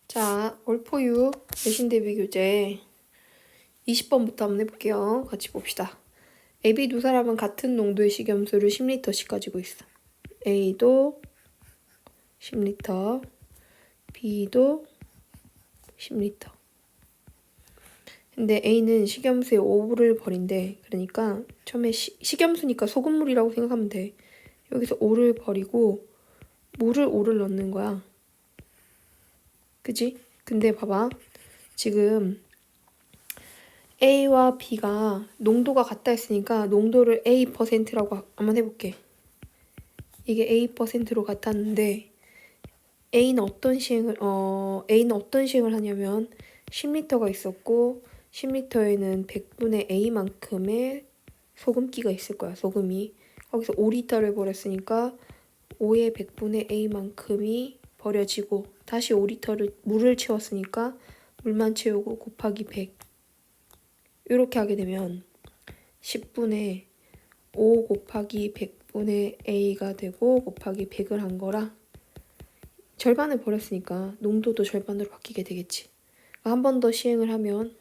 자, 올포유 내신 대비 교재 20번부터 한번 해볼게요. 같이 봅시다. A, B 두 사람은 같은 농도의 식염수를 10리터씩 가지고 있어. A도 10리터, B도 10리터. 근데 A는 식염수에 5를 버린대. 그러니까 처음에 식염수니까 소금물이라고 생각하면 돼. 여기서 5를 버리고 물을 5를 넣는 거야. 그지? 근데 봐봐. 지금 A와 B가 농도가 같다 했으니까 농도를 A%라고 한번 해볼게. 이게 A%로 같았는데 A는 어떤 시행을 하냐면 10리터가 있었고 10리터에는 100분의 A만큼의 소금기가 있을 거야. 소금이. 거기서 5리터를 버렸으니까 5의 100분의 A만큼이 버려지고 다시 5리터를 물을 채웠으니까 물만 채우고 곱하기 100 이렇게 하게 되면 10분의 5 곱하기 100분의 A가 되고 곱하기 100을 한 거라 절반을 버렸으니까 농도도 절반으로 바뀌게 되겠지. 한 번 더 시행을 하면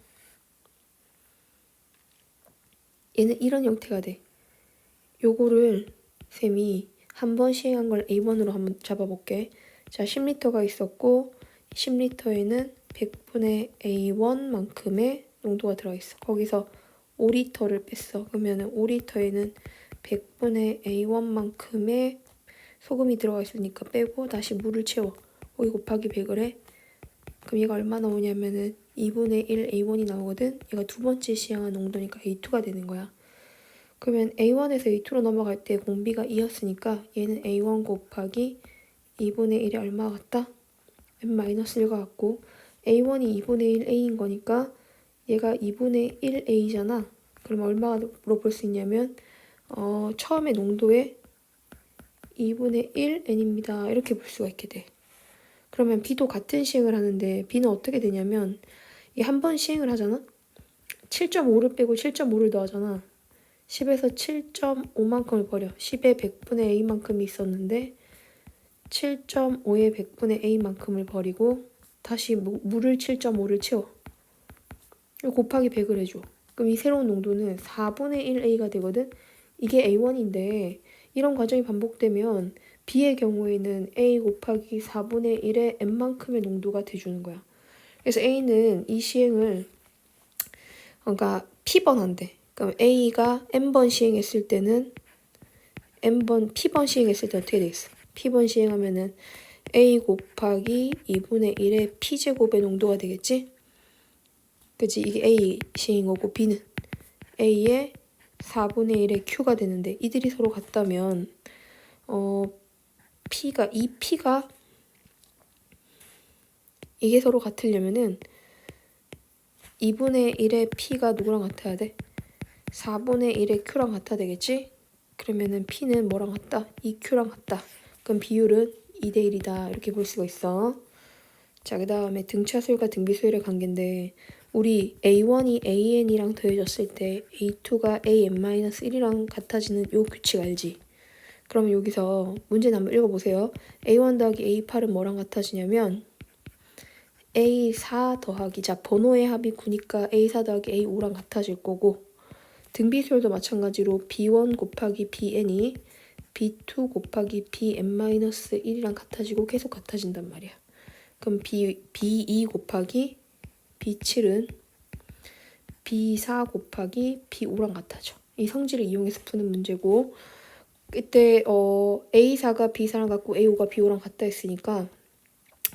얘는 이런 형태가 돼. 요거를 쌤이 한 번 시행한 걸 A1으로 한번 잡아볼게. 자, 10리터가 있었고 10리터에는 100분의 A1만큼의 농도가 들어있어. 거기서 5리터를 뺐어. 그러면 5리터에는 100분의 A1만큼의 소금이 들어가 있으니까 빼고 다시 물을 채워. 거기 곱하기 100을 해. 그럼 얘가 얼마 나오냐면은 2분의 1 A1이 나오거든. 얘가 두 번째 시행한 농도니까 A2가 되는 거야. 그러면 A1에서 A2로 넘어갈 때 공비가 2였으니까 얘는 A1 곱하기 2분의 1이 얼마 같다? n-1가 같고 A1이 2분의 1 A인 거니까 얘가 2분의 1 A잖아. 그럼 얼마로 볼 수 있냐면 처음에 농도의 2분의 1 N입니다. 이렇게 볼 수가 있게 돼. 그러면 B도 같은 시행을 하는데 B는 어떻게 되냐면 이 한 번 시행을 하잖아. 7.5를 빼고 7.5를 더하잖아. 10에서 7.5만큼을 버려. 10의 100분의 A만큼이 있었는데 7.5의 100분의 A만큼을 버리고 다시 물을 7.5를 채워. 곱하기 100을 해줘. 그럼 이 새로운 농도는 4분의 1 A가 되거든. 이게 A1인데 이런 과정이 반복되면 B의 경우에는 A 곱하기 4분의 1의 N만큼의 농도가 돼주는 거야. 그래서 A는 이 시행을 그러니까 P번 한대. 그럼 A가 N번 시행했을 때는 P번 시행했을 때 어떻게 되겠어? P번 시행하면은 A 곱하기 2분의 1의 P제곱의 농도가 되겠지? 그치? 이게 A 시행인 거고 B는 A의 4분의 1의 Q가 되는데 이들이 서로 같다면 이 P가 이게 서로 같으려면은 2분의 1의 P가 누구랑 같아야 돼? 4분의 1의 Q랑 같아야 되겠지? 그러면은 P는 뭐랑 같다? 2Q랑 같다. 그럼 비율은 2대 1이다. 이렇게 볼 수가 있어. 자, 그 다음에 등차수열과 등비수열의 관계인데 우리 A1이 AN이랑 더해졌을 때 A2가 AN-1이랑 같아지는 요 규칙 알지? 그러면 여기서 문제는 한번 읽어보세요. A1 더하기 A8은 뭐랑 같아지냐면 A4 더하기 자 번호의 합이 9니까 A4 더하기 A5랑 같아질 거고 등비수열도 마찬가지로 B1 곱하기 BN이 B2 곱하기 BN-1이랑 같아지고 계속 같아진단 말이야. 그럼 B2 곱하기 B7은 B4 곱하기 B5랑 같아져. 이 성질을 이용해서 푸는 문제고 이때 A4가 B4랑 같고 A5가 B5랑 같다 했으니까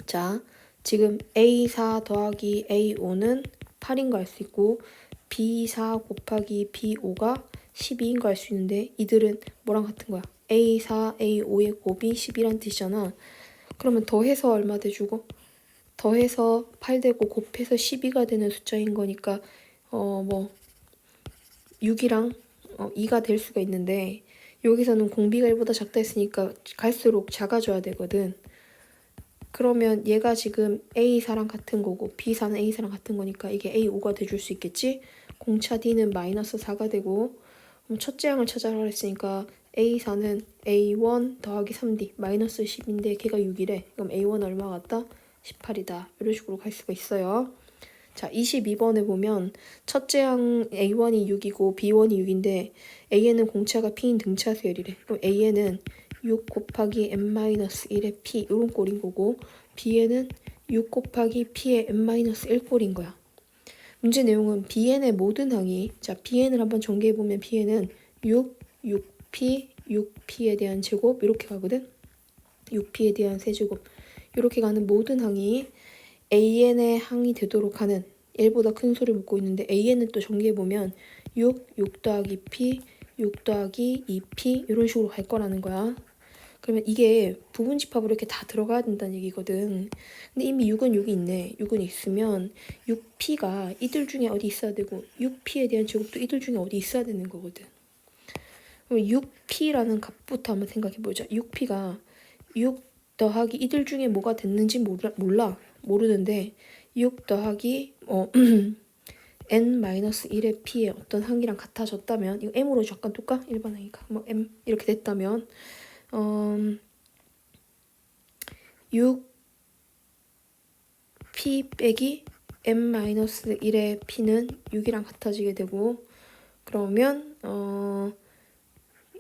자 지금 A4 더하기 A5는 8인 거 알 수 있고 B4 곱하기 B5가 12인 거 알 수 있는데 이들은 뭐랑 같은 거야? A4, A5의 곱이 10이란 뜻이잖아. 그러면 더해서 얼마 돼주고 더해서 8 되고 곱해서 12가 되는 숫자인 거니까 6이랑 2가 될 수가 있는데 여기서는 공비가 1보다 작다 했으니까 갈수록 작아져야 되거든. 그러면 얘가 지금 A4랑 같은 거고 B4는 A4랑 같은 거니까 이게 A5가 돼줄 수 있겠지? 공차 D는 마이너스 4가 되고 그럼 첫째 항을 찾아라 했으니까 A4는 A1 더하기 3D 마이너스 10인데 걔가 6이래. 그럼 A1 얼마 같다? 18이다. 이런 식으로 갈 수가 있어요. 자, 22번에 보면 첫째 항 A1이 6이고 B1이 6인데 AN은 공차가 P인 등차 수열이래. 그럼 AN은 6 곱하기 n-1의 P 이런 꼴인 거고 Bn은 6 곱하기 P의 n-1 꼴인 거야. 문제 내용은 Bn의 모든 항이 자 Bn을 한번 전개해보면 Bn은 6, 6P, 6P에 대한 제곱 이렇게 가거든. 6P에 대한 세제곱 이렇게 가는 모든 항이 AN의 항이 되도록 하는 1보다 큰 수를 묻고 있는데 AN은 또 전개해보면 6, 6 더하기 P, 6 더하기 2P 이런 식으로 갈 거라는 거야. 그러면 이게 부분집합으로 이렇게 다 들어가야 된다는 얘기거든. 근데 이미 6은 6이 있네. 6은 있으면 6P가 이들 중에 어디 있어야 되고 6P에 대한 제곱도 이들 중에 어디 있어야 되는 거거든. 그럼 6P라는 값부터 한번 생각해보자. 6P가 6 더하기 이들 중에 뭐가 됐는지 몰라. 모르는데 6 더하기 n-1의 p의 어떤 항이랑 같아졌다면 이거 m으로 잠깐 둘까? 일반 항이니까 뭐 m 이렇게 됐다면 6p 빼기 n-1의 p는 6이랑 같아지게 되고 그러면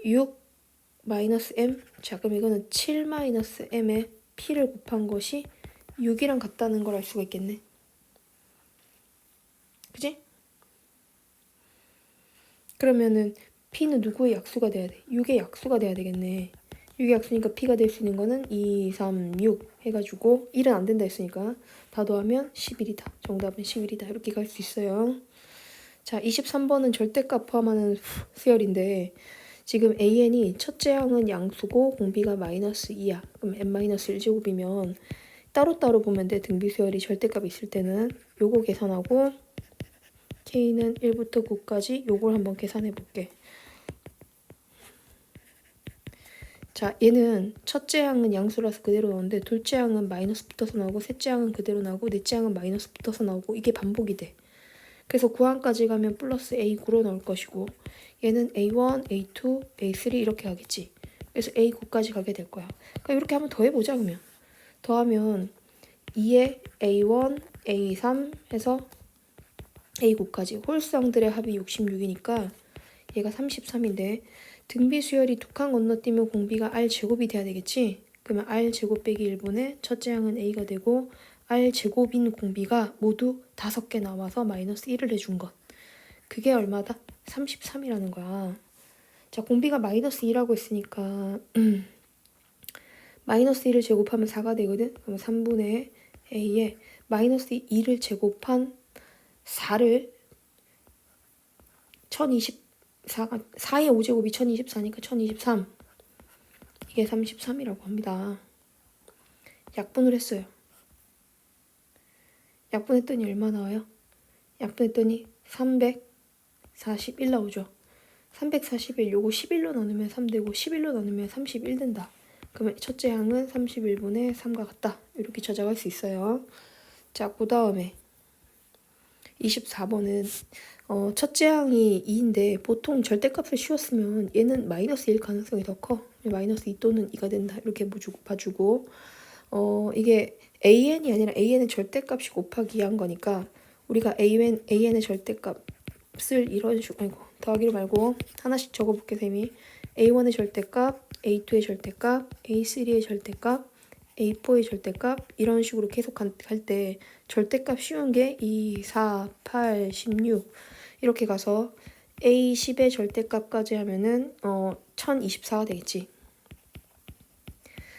6 마이너스 m 자 그럼 이거는 7 마이너스 m의 p를 곱한 것이 6이랑 같다는 걸 알 수가 있겠네. 그지? 그러면은 p는 누구의 약수가 돼야 돼? 6의 약수가 돼야 되겠네. 6의 약수니까 p가 될 수 있는 거는 2, 3, 6 해가지고 1은 안 된다 했으니까 다 더하면 11이다. 정답은 11이다. 이렇게 갈 수 있어요. 자, 23번은 절대값 포함하는 수열인데 지금 AN이 첫째 항은 양수고 공비가 마이너스 2야. 그럼 n-1제곱이면 따로따로 보면 돼. 등비수열이 절대값 있을 때는 요거 계산하고 K는 1부터 9까지 요걸 한번 계산해 볼게. 자, 얘는 첫째 항은 양수라서 그대로 나오는데 둘째 항은 마이너스 붙어서 나오고 셋째 항은 그대로 나오고 넷째 항은 마이너스 붙어서 나오고 이게 반복이 돼. 그래서 9항까지 가면 플러스 A9로 나올 것이고 얘는 A1, A2, A3 이렇게 가겠지. 그래서 A9까지 가게 될 거야. 그러니까 이렇게 한번 더해보자 그러면. 더하면 2에 A1, A3 해서 A9까지 홀수항들의 합이 66이니까 얘가 33인데 등비 수열이 두 칸 건너뛰면 공비가 R제곱이 돼야 되겠지? 그러면 R제곱 빼기 1분의 첫째 항은 A가 되고 R제곱인 공비가 모두 5개 나와서 마이너스 1을 해준 것. 그게 얼마다? 33이라는 거야. 자, 공비가 마이너스 2라고 했으니까 마이너스 1을 제곱하면 4가 되거든? 그럼 3분의 A에 마이너스 2를 제곱한 4를 4의 5제곱이 1024니까 1023 이게 33이라고 합니다. 약분을 했어요. 약분했더니 얼마 나와요? 약분했더니 341 나오죠. 341 요거 11로 나누면 3 되고 11로 나누면 31 된다. 그러면 첫째 항은 31분의 3과 같다. 이렇게 찾아갈 수 있어요. 자, 그 다음에 24번은 첫째 항이 2인데 보통 절대값을 씌웠으면 얘는 마이너스 1 가능성이 더 커. 마이너스 2 또는 2가 된다. 이렇게 봐주고 이게 AN이 아니라 AN의 절대값이 곱하기 2한 거니까 우리가 AN의 절대값을 이런 식으로 더하기로 말고 하나씩 적어볼게 셈이 A1의 절대값, A2의 절대값, A3의 절대값, A4의 절대값 이런 식으로 계속 갈 때 절대값 쉬운 게 2, 4, 8, 16 이렇게 가서 A10의 절대값까지 하면은 1024가 되겠지.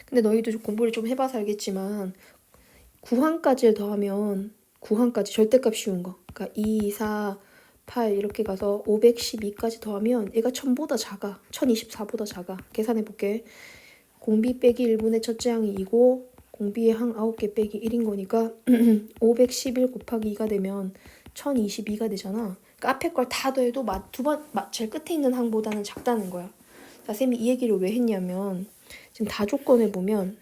근데 너희도 공부를 좀 해봐서 알겠지만 9항까지를 더하면 9항까지 절대값 쉬운 거 그러니까 2, 4, 8 이렇게 가서 512까지 더하면 얘가 1000보다 작아. 1024보다 작아. 계산해볼게. 공비 빼기 1분의 첫째 항이 2고 공비의 항 9개 빼기 1인 거니까 511 곱하기 2가 되면 1022가 되잖아. 그러니까 앞에 걸 다 더해도 제일 끝에 있는 항보다는 작다는 거야. 자, 쌤이 이 얘기를 왜 했냐면 지금 다 조건을 보면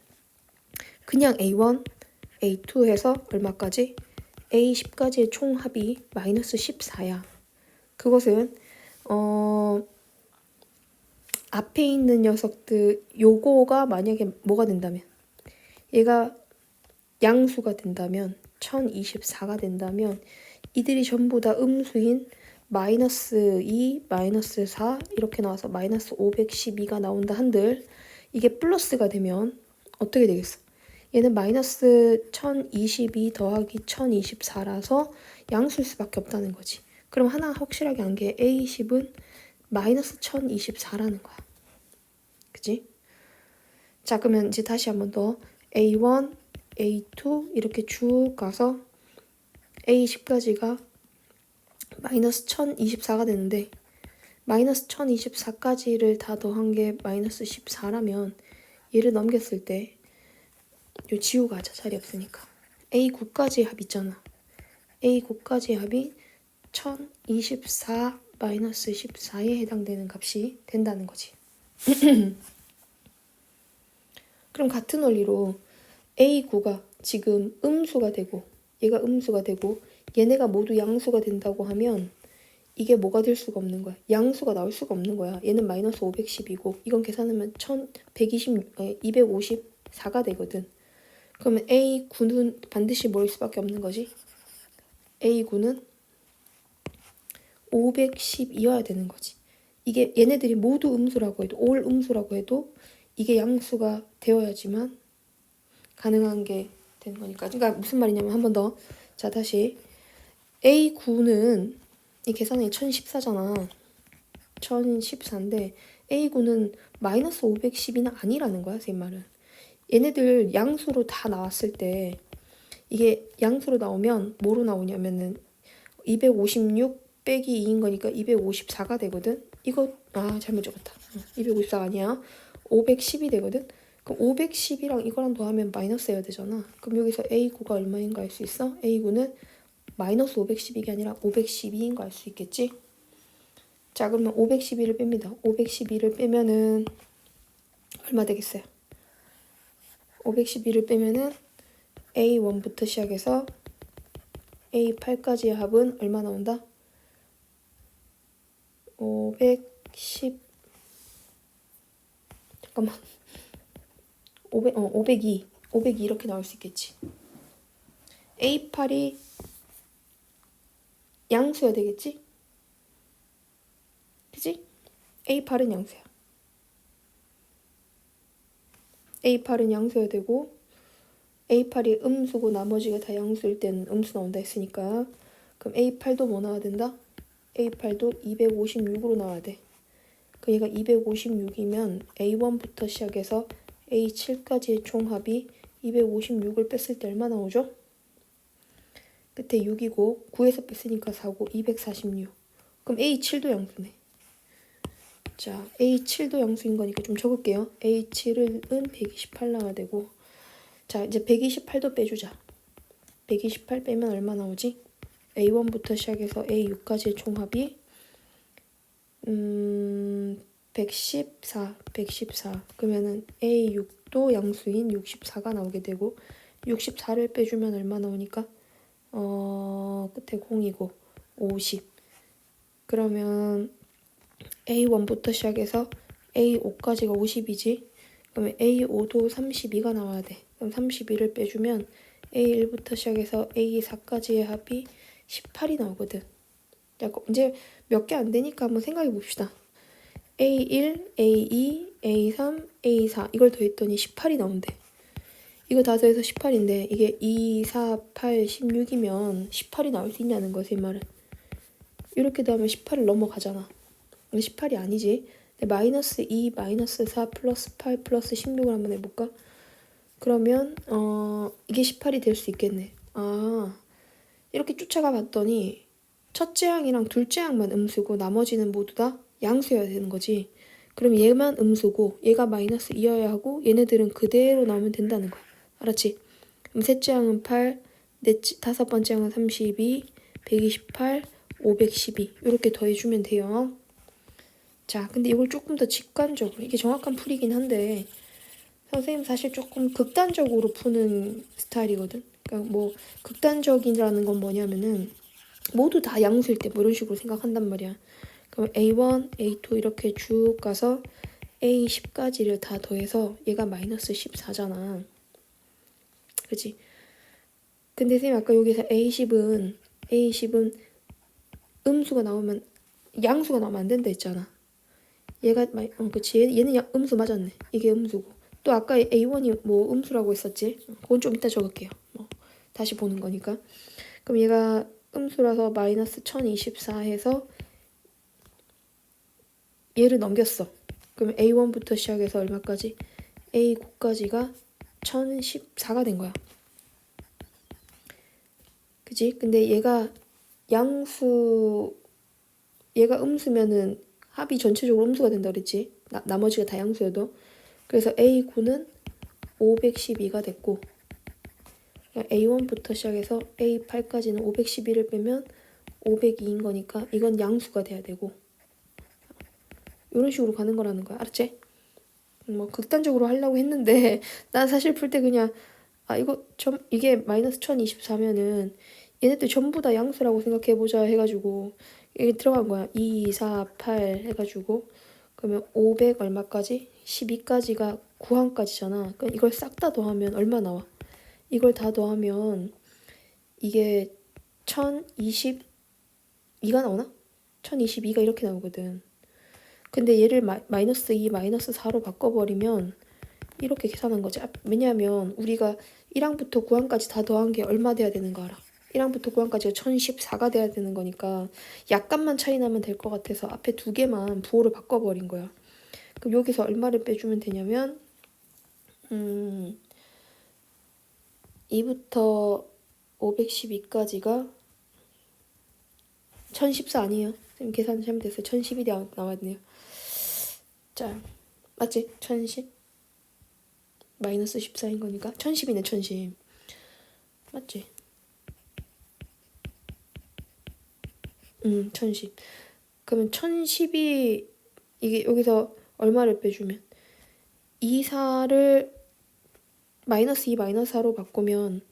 그냥 A1, A2 해서 얼마까지? A10까지의 총 합이 마이너스 14야. 그것은 앞에 있는 녀석들 요거가 만약에 뭐가 된다면 얘가 양수가 된다면 1024가 된다면 이들이 전부 다 음수인 마이너스 2, 마이너스 4 이렇게 나와서 마이너스 512가 나온다 한들 이게 플러스가 되면 어떻게 되겠어? 얘는 마이너스 1022 더하기 1024라서 양수일 수밖에 없다는 거지. 그럼 하나 확실하게 안 게 A10은 마이너스 1024라는 거야. 그치? 자, 그러면 이제 다시 한번 더 A1, A2 이렇게 쭉 가서 A10까지가 마이너스 1024가 되는데 마이너스 1024까지를 다 더한 게 마이너스 14라면 얘를 넘겼을 때 요 지우가 하자. 자리 없으니까. A9까지 합 있잖아. A9까지 합이 1024 마이너스 14에 해당되는 값이 된다는 거지. 그럼 같은 원리로 A9가 지금 음수가 되고 얘가 음수가 되고 얘네가 모두 양수가 된다고 하면 이게 뭐가 될 수가 없는 거야. 양수가 나올 수가 없는 거야. 얘는 마이너스 510이고 이건 계산하면 254가 되거든. 그러면 A9는 반드시 뭐일 수밖에 없는 거지? A9는 510이어야 되는 거지. 이게 얘네들이 모두 음수라고 해도 올 음수라고 해도 이게 양수가 되어야지만 가능한 게 되는 거니까. 그러니까 무슨 말이냐면 한 번 더. 자, 다시 A9는 이 계산이 1014잖아. 1014인데 A9는 마이너스 510이나 아니라는 거야, 제 말은. 얘네들 양수로 다 나왔을 때 이게 양수로 나오면 뭐로 나오냐면은 256 빼기 2인 거니까 254가 되거든. 이거 잘못 적었다. 254가 아니야. 510이 되거든. 그럼 510이랑 이거랑 더하면 마이너스 해야 되잖아. 그럼 여기서 A9가 얼마인가 알 수 있어? A9는 마이너스 512가 아니라 512인 거 알 수 있겠지? 자, 그러면 512를 뺍니다. 512를 빼면은 얼마 되겠어요? 512를 빼면은 A1부터 시작해서 A8까지의 합은 얼마 나온다? 510 잠깐만 502 이렇게 나올 수 있겠지. A8이 양수여야 되겠지? 그치? A8은 양수야. A8은 양수여야 되고 A8이 음수고 나머지가 다 양수일 때는 음수 나온다 했으니까 그럼 A8도 뭐 나와야 된다? A8도 256으로 나와야 돼. 그 얘가 256이면 A1부터 시작해서 A7까지의 총합이 256을 뺐을 때 얼마 나오죠? 끝에 6이고 9에서 뺐으니까 4고 246. 그럼 A7도 양수네. 자, A7도 양수인 거니까 좀 적을게요. A7은 128 나와야 되고 자, 이제 128도 빼주자. 128 빼면 얼마 나오지? A1부터 시작해서 A6까지의 총합이 114. 그러면은 A6도 양수인 64가 나오게 되고 64를 빼주면 얼마 나오니까 끝에 0이고 50. 그러면 A1부터 시작해서 A5까지가 50이지. 그러면 A5도 32가 나와야 돼. 그럼 32를 빼주면 A1부터 시작해서 A4까지의 합이 18이 나오거든. 자, 이제 몇 개 안 되니까 한번 생각해 봅시다. A1, A2, A3, A4 이걸 더했더니 18이 나온대. 이거 다 더해서 18인데 이게 2, 4, 8, 16이면 18이 나올 수 있냐는 거지, 이 말은. 이렇게 더하면 18을 넘어가잖아. 18이 아니지. 마이너스 2, 마이너스 4, 플러스 8, 플러스 16을 한번 해볼까? 그러면 이게 18이 될 수 있겠네. 이렇게 쫓아가 봤더니 첫째 항이랑 둘째 항만 음수고 나머지는 모두 다 양수여야 되는 거지. 그럼 얘만 음수고 얘가 마이너스 2여야 하고 얘네들은 그대로 나오면 된다는 거야. 알았지? 그럼 셋째 항은 8, 다섯 번째 항은 32, 128, 512 이렇게 더해주면 돼요. 자, 근데 이걸 조금 더 직관적으로 이게 정확한 풀이긴 한데 선생님 사실 조금 극단적으로 푸는 스타일이거든. 그러니까 뭐 극단적이라는 건 뭐냐면은 모두 다 양수일 때 뭐 이런 식으로 생각한단 말이야. 그럼 A1, A2 이렇게 쭉 가서 A10까지를 다 더해서 얘가 마이너스 14잖아. 그치? 근데 쌤 아까 여기서 A10은 음수가 나오면 양수가 나오면 안 된다 했잖아. 얘가 그치 얘는 음수 맞았네. 이게 음수고. 또 아까 A1이 뭐 음수라고 했었지? 그건 좀 이따 적을게요. 뭐 다시 보는 거니까. 그럼 얘가 음수라서 마이너스 1024 해서 얘를 넘겼어. 그럼 A1부터 시작해서 얼마까지? A9까지가 1014가 된 거야. 그치? 근데 얘가 음수면은 합이 전체적으로 음수가 된다 그랬지? 나머지가 다 양수여도. 그래서 A9는 512가 됐고 A1부터 시작해서 A8까지는 512를 빼면 502인 거니까 이건 양수가 돼야 되고 이런 식으로 가는 거라는 거야. 알았지? 뭐 극단적으로 하려고 했는데 난 사실 풀 때 그냥 이게 마이너스 1024면은 얘네들 전부 다 양수라고 생각해보자 해가지고 이게 들어간 거야. 2, 4, 8 해가지고 그러면 500 얼마까지? 12까지가 9항까지잖아. 그럼 이걸 싹 다 더하면 얼마 나와? 이걸 다 더하면 이게 1022가 나오나? 1022가 이렇게 나오거든. 근데 얘를 마이너스 2, 마이너스 4로 바꿔버리면 이렇게 계산한 거지. 왜냐하면 우리가 1항부터 9항까지 다 더한 게 얼마 돼야 되는 거 알아? 1항부터 9항까지가 1014가 돼야 되는 거니까 약간만 차이 나면 될 것 같아서 앞에 두 개만 부호를 바꿔버린 거야. 그럼 여기서 얼마를 빼주면 되냐면 2부터 512까지가 1014 아니에요. 선생님 계산 잘못했어요. 1012 나왔네요. 자, 맞지? 1010 마이너스 14인 거니까 1010이네 1010. 맞지? 1010. 그러면 1010이 이게 여기서 얼마를 빼주면 24를 마이너스 2 마이너스 4로 바꾸면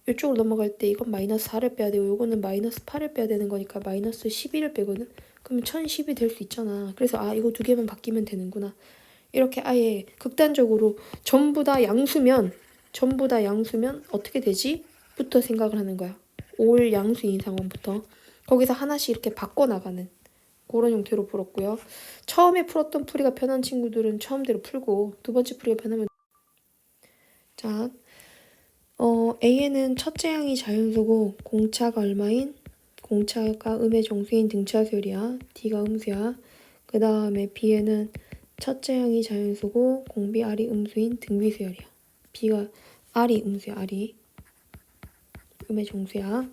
이쪽으로 넘어갈 때 이건 마이너스 4를 빼야 되고 이거는 마이너스 8을 빼야 되는 거니까 마이너스 12를 빼거든. 그러면 1010이 될 수 있잖아. 그래서 이거 두 개만 바뀌면 되는구나. 이렇게 아예 극단적으로 전부 다 양수면 어떻게 되지? 부터 생각을 하는 거야. 올 양수인 상황부터. 거기서 하나씩 이렇게 바꿔나가는 그런 형태로 풀었고요. 처음에 풀었던 풀이가 편한 친구들은 처음대로 풀고 두 번째 풀이가 편하면 자, A에는 첫째 항이 자연수고 공차가 얼마인? 공차가 음의 정수인 등차수열이야. D가 음수야. 그 다음에 B에는 첫째 항이 자연수고 공비 R이 음수인 등비수열이야. B가 R이 음수야. R이 음의 정수야.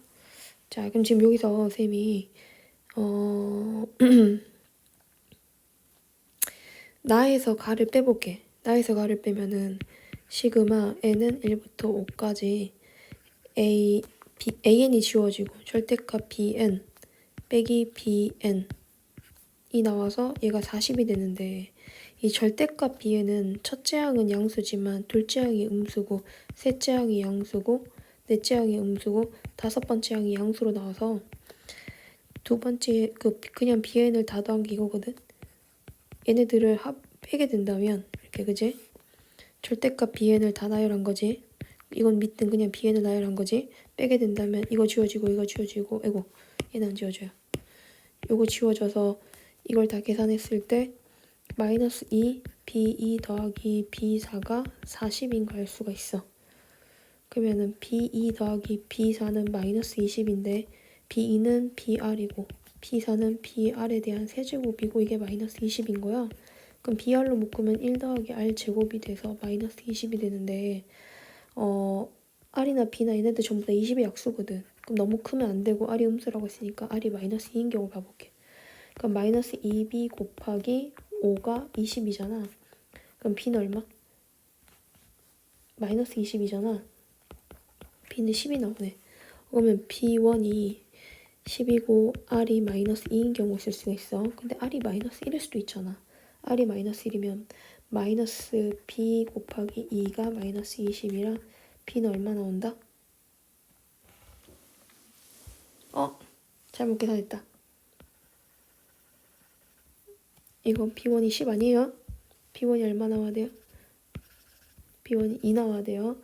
자, 그럼 지금 여기서 쌤이 나에서 가를 빼볼게. 나에서 가를 빼면은 시그마 n은 1부터 5까지 an이 지워지고 절대값 bn 빼기 bn이 나와서 얘가 40이 되는데 이 절대값 bn은 첫째 항은 양수지만 둘째 항이 음수고 셋째 항이 양수고 넷째 항이 음수고 다섯 번째 항이 양수로 나와서 두 번째 그냥 bn을 다 더한 게 이거거든. 얘네들을 빼게 된다면 이렇게 그지? 절대값 bn을 다 나열한 거지. 이건 밑든 그냥 bn을 나열한 거지. 빼게 된다면 이거 지워지고 이거 지워지고 얘는 안 지워져요. 요거 지워져서 이걸 다 계산했을 때 마이너스 2 b2 더하기 b4가 40인 걸 알 수가 있어. 그러면은 b2 더하기 b4는 마이너스 20인데 b2는 br이고 b4는 br에 대한 세제곱이고 이게 마이너스 20인 거야. 그럼 br로 묶으면 1 더하기 r 제곱이 돼서 마이너스 20이 되는데 r이나 b나 얘네들 전부 다 20의 약수거든. 그럼 너무 크면 안 되고 r이 음수라고 했으니까 r이 마이너스 2인 경우 봐볼게. 그럼 마이너스 2b 곱하기 5가 20이잖아. 그럼 b는 얼마? 마이너스 20이잖아. b는 10이 나오네. 그러면 b1이 10이고 r이 마이너스 2인 경우 있을 수가 있어. 근데 r이 마이너스 1일 수도 있잖아. r이 마이너스 1이면 마이너스 b 곱하기 2가 마이너스 20이라 b는 얼마 나온다? 잘못 계산했다. 이건 b1이 10 아니에요? b1이 얼마 나와야 돼요? b1이 2 나와야 돼요.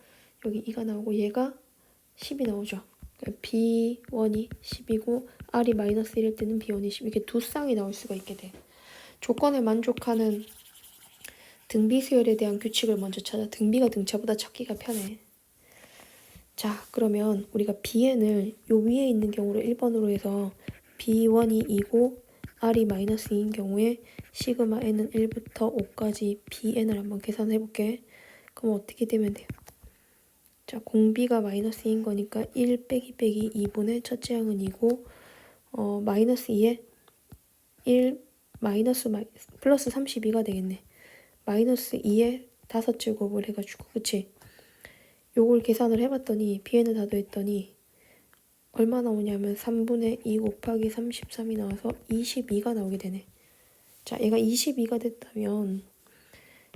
여기 2가 나오고 얘가 10이 나오죠. B1이 10이고 R이 마이너스 1일 때는 B1이 10. 이렇게 두 쌍이 나올 수가 있게 돼. 조건에 만족하는 등비수열에 대한 규칙을 먼저 찾아. 등비가 등차보다 찾기가 편해. 자, 그러면 우리가 Bn을 요 위에 있는 경우를 1번으로 해서 B1이 2고 R이 마이너스 2인 경우에 시그마 n은 1부터 5까지 Bn을 한번 계산해 볼게. 그럼 어떻게 되면 돼요? 자, 공비가 마이너스 2인 거니까 1 빼기 2분의 첫째 항은 2고 마이너스 2에 1 플러스 32가 되겠네. 마이너스 2에 5제곱을 해가지고 그치? 요걸 계산을 해봤더니 Bn을 다 더했더니 얼마 나오냐면 3분의 2 곱하기 33이 나와서 22가 나오게 되네. 자, 얘가 22가 됐다면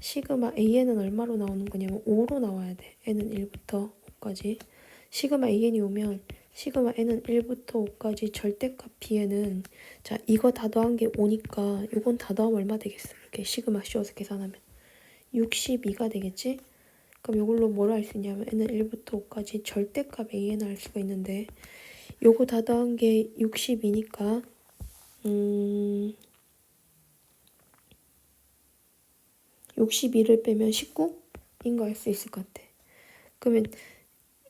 시그마 AN은 얼마로 나오는 거냐면 5로 나와야 돼. N은 1부터 5까지. 시그마 AN이 오면 시그마 N은 1부터 5까지 절대값 Bn은 자, 이거 다 더한 게 5니까 요건 다 더하면 얼마 되겠어? 이렇게 시그마 씌워서 계산하면 62가 되겠지? 그럼 이걸로 뭘 할 수 있냐면 N은 1부터 5까지 절대값 AN을 알 수가 있는데 요거 다 더한 게 60이니까 62를 빼면 19인 거 알 수 있을 것 같아. 그러면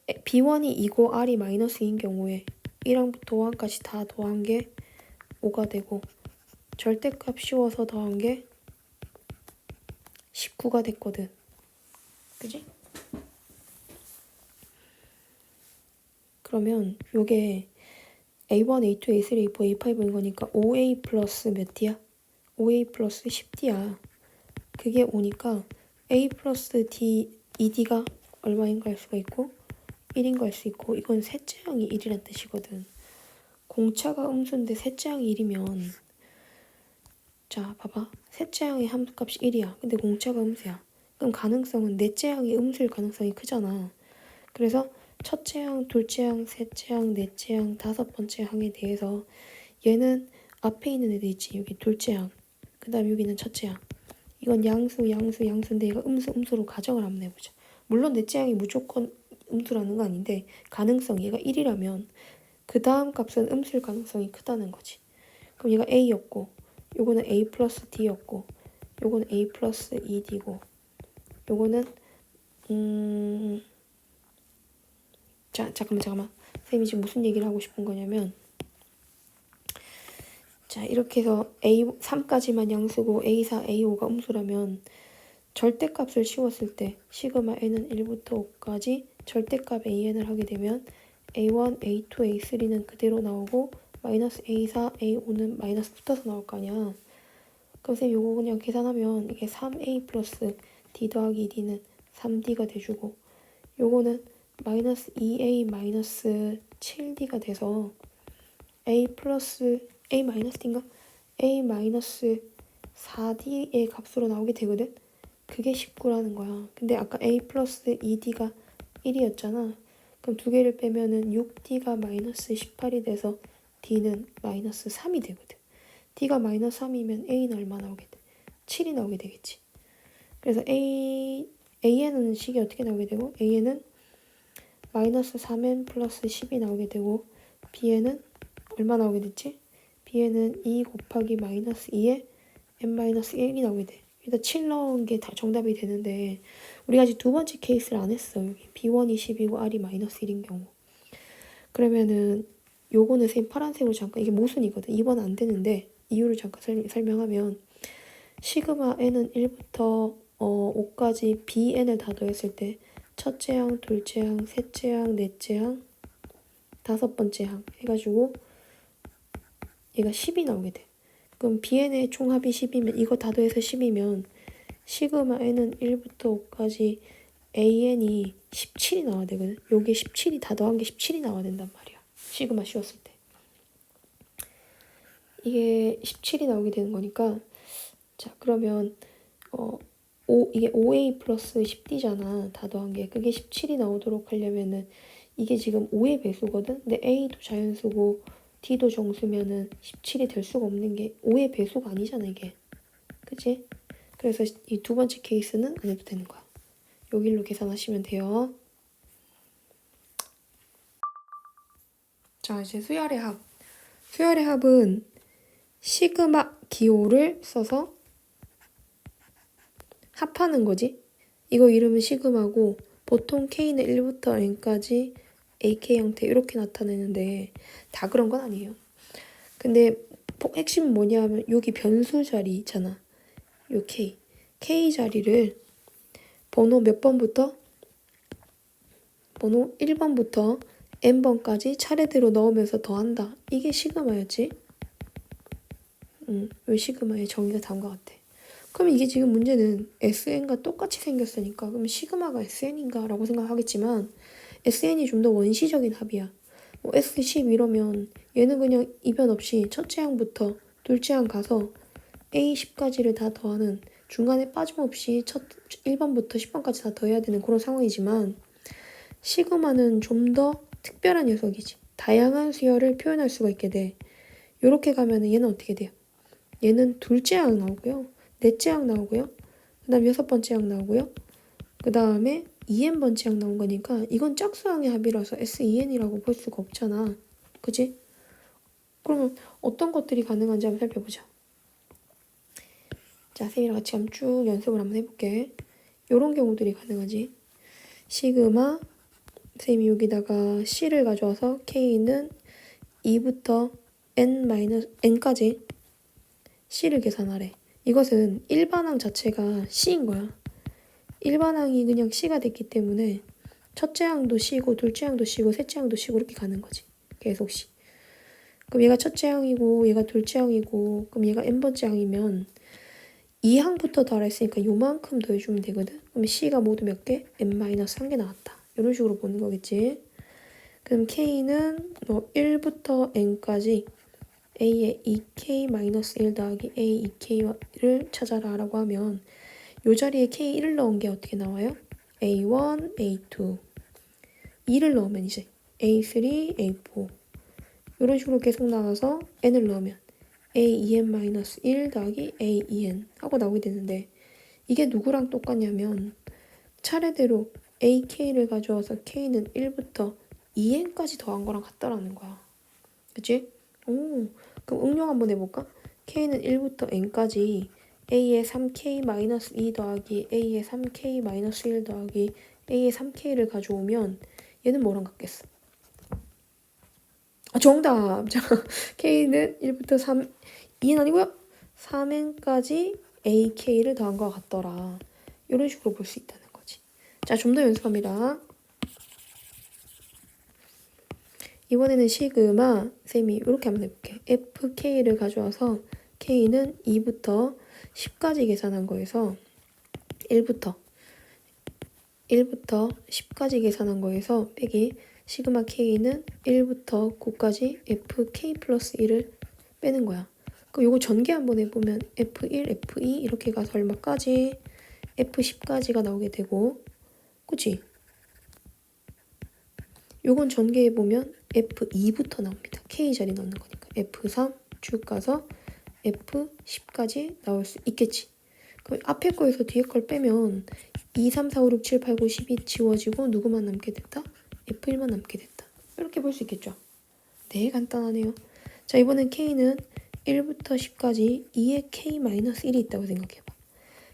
B1이 2고 R이 마이너스 2인 경우에 1항부터 5항까지 다 더한 게 5가 되고 절대값 씌워서 더한 게 19가 됐거든. 그지? 그러면 요게 A1, A2, A3, A4, A5인 거니까 5A 플러스 몇 D야? 5A 플러스 10D야. 그게 오니까 A 플러스 D, 2D가 얼마인 거 알 수가 있고 1인 거 알 수 있고 이건 셋째 항이 1이란 뜻이거든. 공차가 음수인데 셋째 항이 1이면 자 봐봐. 셋째 항의 함수값이 1이야. 근데 공차가 음수야. 그럼 가능성은 넷째 항이 음수일 가능성이 크잖아. 그래서 첫째 항, 둘째 항, 셋째 항, 넷째 항, 다섯 번째 항에 대해서 얘는 앞에 있는 애들 있지. 여기 둘째 항. 그 다음 여기는 첫째 항. 이건 양수인데 얘가 음수로 가정을 한번 해보자. 물론 넷째 항이 무조건 음수라는 거 아닌데 가능성 얘가 1이라면 그 다음 값은 음수일 가능성이 크다는 거지. 그럼 얘가 A였고 요거는 A 플러스 D였고 요거는 A 플러스 2D고 요거는 자 잠깐만 선생님이 지금 무슨 얘기를 하고 싶은 거냐면 자 이렇게 해서 A3까지만 양수고 A4, A5가 음수라면 절대값을 씌웠을 때 시그마 n은 1부터 5까지 절대값 AN을 하게 되면 A1, A2, A3는 그대로 나오고 마이너스 A4, A5는 마이너스 붙어서 나올 거 아니야. 그럼 쌤 요거 그냥 계산하면 이게 3A 플러스 D 더하기 D는 3D가 돼주고 요거는 마이너스 2A 마이너스 7D가 돼서 A 플러스 A 마이너스 D인가? A 마이너스 4D의 값으로 나오게 되거든? 그게 19라는 거야. 근데 아까 A 플러스 2D가 1이었잖아. 그럼 두 개를 빼면은 6D가 마이너스 18이 돼서 D는 마이너스 3이 되거든. D가 마이너스 3이면 A는 얼마 나오게 돼? 7이 나오게 되겠지. 그래서 AN은 식이 어떻게 나오게 되고 AN은 마이너스 3N 플러스 10이 나오게 되고 BN은 얼마 나오게 됐지? BN은 2 곱하기 마이너스 2에 N 마이너스 1이 나오게 돼. 일단 7 넣은 게 다 정답이 되는데 우리가 아직 두 번째 케이스를 안 했어. 여기 B1이 10이고 R이 마이너스 1인 경우. 그러면은 요거는 선생님 파란색으로 잠깐 이게 모순이거든. 2번 안 되는데 이유를 잠깐 설명하면 시그마 n은 1부터 5까지 bn을 다 더했을 때 첫째 항, 둘째 항, 셋째 항, 넷째 항, 다섯 번째 항 해가지고 얘가 10이 나오게 돼. 그럼 bn의 총합이 10이면 이거 다 더해서 10이면 시그마 n은 1부터 5까지 an이 17이 나와야 되거든. 요게 17이 다 더한 게 17이 나와야 된단 말이야. 시그마 씌웠을 때. 이게 17이 나오게 되는 거니까 자 그러면 이게 5A 플러스 10D잖아. 다 더한 게. 그게 17이 나오도록 하려면은 이게 지금 5의 배수거든. 근데 A도 자연수고 D도 정수면은 17이 될 수가 없는 게 5의 배수가 아니잖아 이게. 그치? 그래서 이 두 번째 케이스는 안 해도 되는 거야. 여기로 계산하시면 돼요. 자, 이제 수열의 합. 수열의 합은 시그마 기호를 써서 합하는 거지. 이거 이름은 시그마고 보통 K는 1부터 N까지 AK 형태 이렇게 나타내는데 다 그런 건 아니에요. 근데 핵심은 뭐냐 하면 여기 변수 자리 있잖아. 요 K. K 자리를 번호 몇 번부터? 번호 1번부터 N번까지 차례대로 넣으면서 더한다. 이게 시그마였지? 요 시그마의 정의가 다음과 같아. 그럼 이게 지금 문제는 SN과 똑같이 생겼으니까 그럼 시그마가 SN인가? 라고 생각하겠지만 SN이 좀 더 원시적인 합이야. 뭐 S10 이러면 얘는 그냥 이변 없이 첫째 항부터 둘째 항 가서 A10까지를 다 더하는 중간에 빠짐없이 1번부터 10번까지 다 더해야 되는 그런 상황이지만 시그마는 좀 더 특별한 녀석이지. 다양한 수열을 표현할 수가 있게 돼. 요렇게 가면은 얘는 어떻게 돼요? 얘는 둘째 항 나오고요. 넷째 항 나오고요. 그 다음 여섯 번째 항 나오고요. 그 다음에 2n번째 항 나온 거니까 이건 짝수항의 합이라서 SEN이라고 볼 수가 없잖아. 그치? 그러면 어떤 것들이 가능한지 한번 살펴보자. 자, 쌤이랑 같이 한번 쭉 연습을 한번 해볼게. 요런 경우들이 가능하지. 시그마, 쌤이 여기다가 C를 가져와서 K는 2부터 N까지 C를 계산하래. 이것은 일반항 자체가 C인 거야. 일반항이 그냥 C가 됐기 때문에 첫째 항도 C고 둘째 항도 C고 셋째 항도 C고 이렇게 가는 거지. 계속 C. 그럼 얘가 첫째 항이고 얘가 둘째 항이고 그럼 얘가 n번째 항이면 2항부터 더했으니까 요만큼 더해주면 되거든. 그럼 C가 모두 몇 개? n-1개 나왔다. 이런 식으로 보는 거겠지. 그럼 K는 뭐 1부터 n까지 A의 2K-1 더하기 A 2K를 찾아라 라고 하면 요 자리에 K1을 넣은 게 어떻게 나와요? A1, A2 2를 넣으면 이제 A3, A4 이런 식으로 계속 나와서 N을 넣으면 A2n-1 더하기 A2n 하고 나오게 되는데 이게 누구랑 똑같냐면 차례대로 AK를 가져와서 K는 1부터 2n까지 더한 거랑 같다라는 거야. 그치? 오, 그럼 응용 한번 해볼까? K는 1부터 n까지 A의 3K-2 더하기 A의 3K-1 더하기 A의 3K를 가져오면 얘는 뭐랑 같겠어? 아, 정답! 자, K는 1부터 3, 2는 아니고요. 3n까지 AK를 더한 것 같더라. 이런 식으로 볼 수 있다는 거지. 자, 좀 더 연습합니다. 이번에는 시그마, 쌤이 이렇게 한번 해볼게. FK를 가져와서 K는 2부터 10까지 계산한 거에서 1부터 10까지 계산한 거에서 빼기 시그마 K는 1부터 9까지 FK 플러스 1을 빼는 거야. 그럼 요거 전개 한번 해보면 F1, F2 이렇게 가서 얼마까지? F10까지가 나오게 되고 그치? 요건 전개해보면 F2부터 나옵니다. K 자리 넣는 거니까 F3 쭉 가서 F10까지 나올 수 있겠지. 그럼 앞에 거에서 뒤에 걸 빼면 2, 3, 4, 5, 6, 7, 8, 9, 10이 지워지고 누구만 남게 됐다? F1만 남게 됐다. 이렇게 볼 수 있겠죠. 네, 간단하네요. 자, 이번엔 K는 1부터 10까지 2의 K-1이 있다고 생각해봐.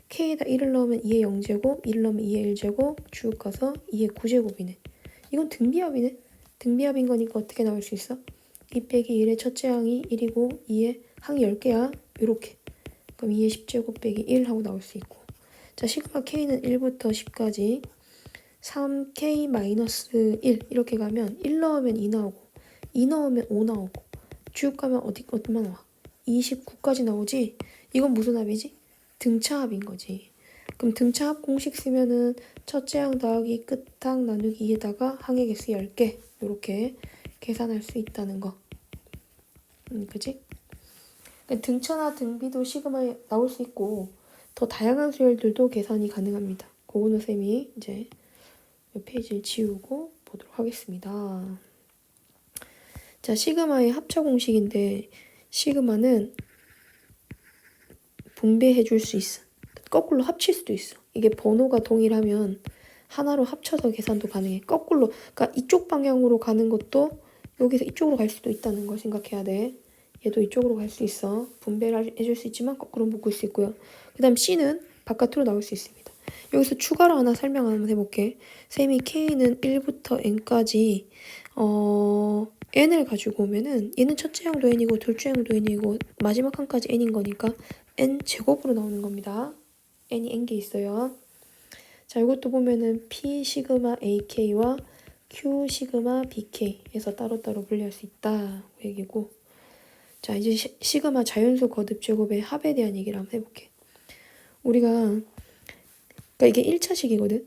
K에다 1을 넣으면 2의 0제곱, 1을 넣으면 2의 1제곱, 쭉 가서 2의 9제곱이네. 이건 등비합이네. 등비합인 거니까 어떻게 나올 수 있어? 2 빼기 1의 첫째 항이 1이고 2의 항이 10개야. 요렇게. 그럼 2의 10제곱 빼기 1 하고 나올 수 있고. 자, 시그마 K는 1부터 10까지 3K-1 이렇게 가면 1 넣으면 2 나오고 2 넣으면 5 나오고 쭉 가면 어디만 나와? 29까지 나오지? 이건 무슨 합이지? 등차합인 거지. 그럼 등차합 공식 쓰면은 첫째 항 더하기 끝항 나누기 2에다가 항의 개수 10개 이렇게 계산할 수 있다는 거. 그치? 그러니까 등차나 등비도 시그마에 나올 수 있고 더 다양한 수열들도 계산이 가능합니다. 그거는 쌤이 이제 이 페이지를 지우고 보도록 하겠습니다. 자, 시그마의 합차 공식인데 시그마는 분배해 줄 수 있어. 거꾸로 합칠 수도 있어. 이게 번호가 동일하면 하나로 합쳐서 계산도 가능해. 거꾸로, 그러니까 이쪽 방향으로 가는 것도 여기서 이쪽으로 갈 수도 있다는 걸 생각해야 돼. 얘도 이쪽으로 갈 수 있어. 분배를 해줄 수 있지만 거꾸로 묶을 수 있고요. 그 다음 C는 바깥으로 나올 수 있습니다. 여기서 추가로 하나 설명 한번 해볼게. 쌤이 K는 1부터 N까지 N을 가지고 오면은 얘는 첫째 항도 N이고 둘째 항도 N이고 마지막 항까지 N인 거니까 N 제곱으로 나오는 겁니다. N이 N개 있어요. 자, 이것도 보면은 P 시그마 AK와 Q 시그마 BK에서 따로따로 분리할 수 있다. 그 얘기고. 자, 이제 시그마 자연수 거듭 제곱의 합에 대한 얘기를 한번 해볼게. 우리가 그러니까 이게 1차식이거든.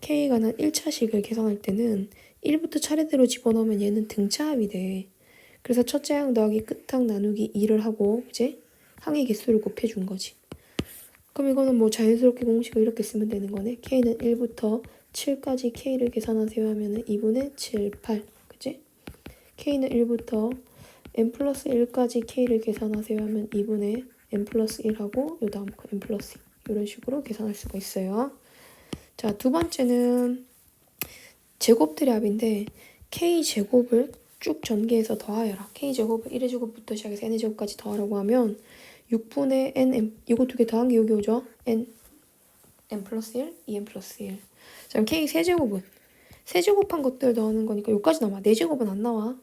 K가 난 1차식을 계산할 때는 1부터 차례대로 집어넣으면 얘는 등차합이 돼. 그래서 첫째 항 더하기 끝항 나누기 2를 하고 이제 항의 개수를 곱해준 거지. 그럼 이거는 뭐 자연스럽게 공식을 이렇게 쓰면 되는 거네. K는 1부터 7까지 K를 계산하세요 하면은 2분의 7, 8. 그치? K는 1부터 n 플러스 1까지 K를 계산하세요 하면 2분의 n 플러스 1하고 요 다음 거 n 플러스 2. 이런 식으로 계산할 수가 있어요. 자, 두 번째는 제곱들의 합인데 K제곱을 쭉 전개해서 더하여라. K제곱을 1의 제곱부터 시작해서 n의 제곱까지 더하라고 하면 6분의 n, 이거 두 개 더한 게 여기 오죠? n 플러스 1, 2n 플러스 1. 자, 그럼 K 세제곱은? 세제곱한 것들 더하는 거니까 여기까지 나와. 4제곱은 안 나와.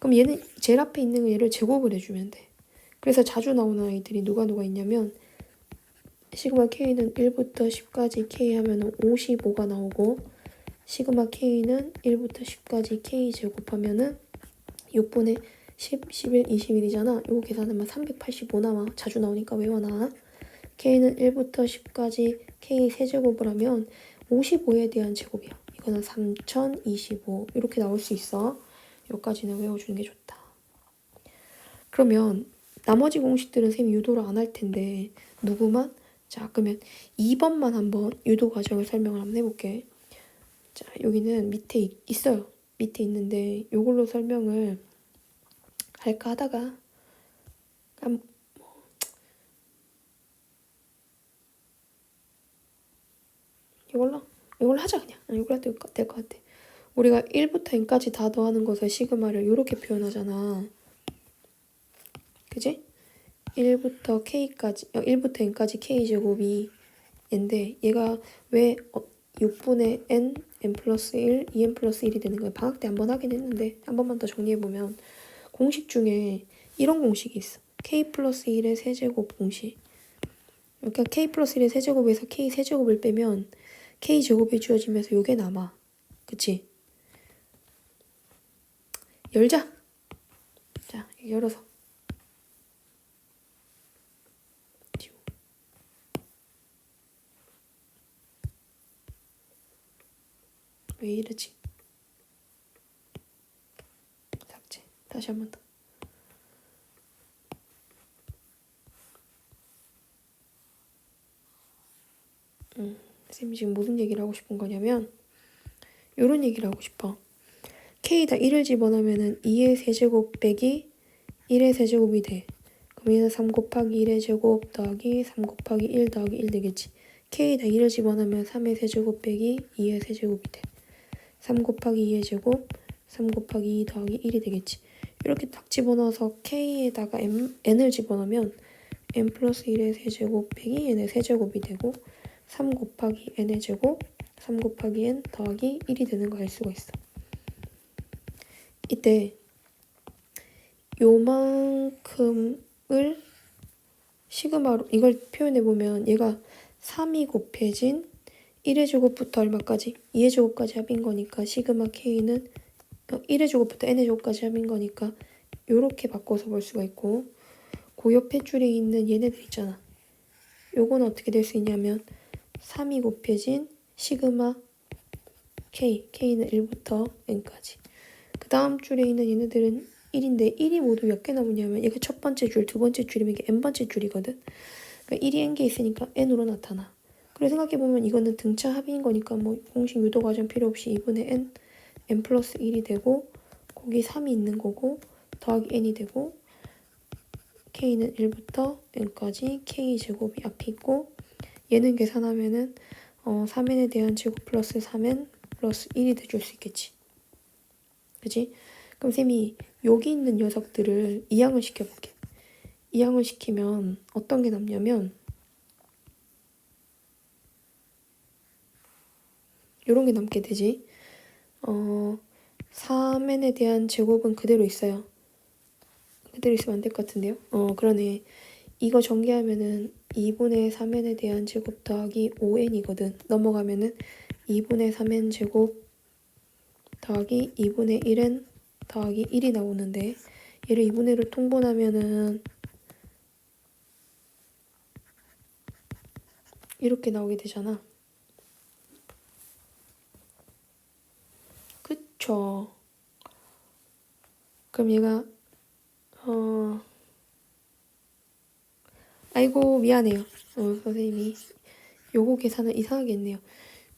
그럼 얘는 제일 앞에 있는 얘를 제곱을 해주면 돼. 그래서 자주 나오는 아이들이 누가 있냐면 시그마 K는 1부터 10까지 K 하면 55가 나오고 시그마 K는 1부터 10까지 K 제곱하면은 6분의 10, 11, 21이잖아. 이거 계산하면 385 나와. 자주 나오니까 외워놔. K는 1부터 10까지 K 세제곱을 하면 55에 대한 제곱이야. 이거는 3025 이렇게 나올 수 있어. 여기까지는 외워주는 게 좋다. 그러면 나머지 공식들은 쌤이 유도를 안 할 텐데 누구만? 자, 그러면 2번만 한번 유도 과정을 설명을 한번 해볼게. 자, 여기는 밑에 있어요. 밑에 있는데 이걸로 설명을 할까 하다가 이걸로 하자 그냥. 이걸로 해도 될 것 같아. 우리가 1부터 n까지 다 더하는 것을 시그마를 이렇게 표현하잖아. 그지? 1부터 n까지 k제곱이 n데 얘가 왜 6분의 n 플러스 1, 2n 플러스 1이 되는 거야. 방학 때 한번 하긴 했는데 한 번만 더 정리해보면 공식 중에 이런 공식이 있어. k 플러스 1의 세제곱 공식. 그러니까 k 플러스 1의 세제곱에서 k 세제곱을 빼면 k제곱이 주어지면서 요게 남아. 그치? 열자. 자, 열어서. 왜 이러지? 삭제. 다시 한 번 더. 쌤이 지금 무슨 얘기를 하고 싶은 거냐면 요런 얘기를 하고 싶어. K에다 1을 집어넣으면은 2의 세제곱 빼기 1의 세제곱이 돼. 그럼 얘는 3 곱하기 1의 제곱 더하기 3 곱하기 1 더하기 1 되겠지. K에다 1을 집어넣으면 3의 세제곱 빼기 2의 세제곱이 돼. 3 곱하기 2의 제곱 3 곱하기 2 더하기 1이 되겠지. 이렇게 딱 집어넣어서 K에다가 n을 집어넣으면 n 플러스 1의 세제곱 빼기 n의 세제곱이 되고 3 곱하기 n의 제곱 3 곱하기 n 더하기 1이 되는 거 알 수가 있어. 이때 요만큼을 시그마로 이걸 표현해보면 얘가 3이 곱해진 1의 제곱부터 얼마까지? 2의 제곱까지 합인 거니까 시그마 K는 1의 제곱부터 n의 제곱까지 합인 거니까 요렇게 바꿔서 볼 수가 있고 그 옆에 줄에 있는 얘네들 있잖아. 요거는 어떻게 될 수 있냐면 3이 곱해진 시그마 K는 1부터 n까지. 그 다음 줄에 있는 얘네들은 1인데 1이 모두 몇 개 나오냐면 얘가 첫 번째 줄, 두 번째 줄이면 이게 n번째 줄이거든. 그러니까 1이 n개 있으니까 n으로 나타나. 그리고 생각해보면 이거는 등차 합인 거니까 뭐 공식 유도 과정 필요 없이 2분의 n 플러스 1이 되고 거기 3이 있는 거고 더하기 n이 되고 k는 1부터 n까지 k제곱이 앞에 있고 얘는 계산하면은 3n에 대한 제곱 플러스 3n 플러스 1이 돼줄 수 있겠지. 그치? 그럼 쌤이 여기 있는 녀석들을 이항을 시켜볼게. 이항을 시키면 어떤 게 남냐면 요런 게 남게 되지. 3n에 대한 제곱은 그대로 있어요. 그대로 있으면 안 될 것 같은데요? 그러네. 이거 전개하면은 2분의 3n에 대한 제곱 더하기 5n이거든. 넘어가면은 2분의 3n 제곱 더하기 2분의 1n 더하기 1이 나오는데 얘를 2분의 1로 통분하면은 이렇게 나오게 되잖아. 그쵸? 그럼 얘가 아이고 미안해요. 선생님이 요거 계산을 이상하게 했네요.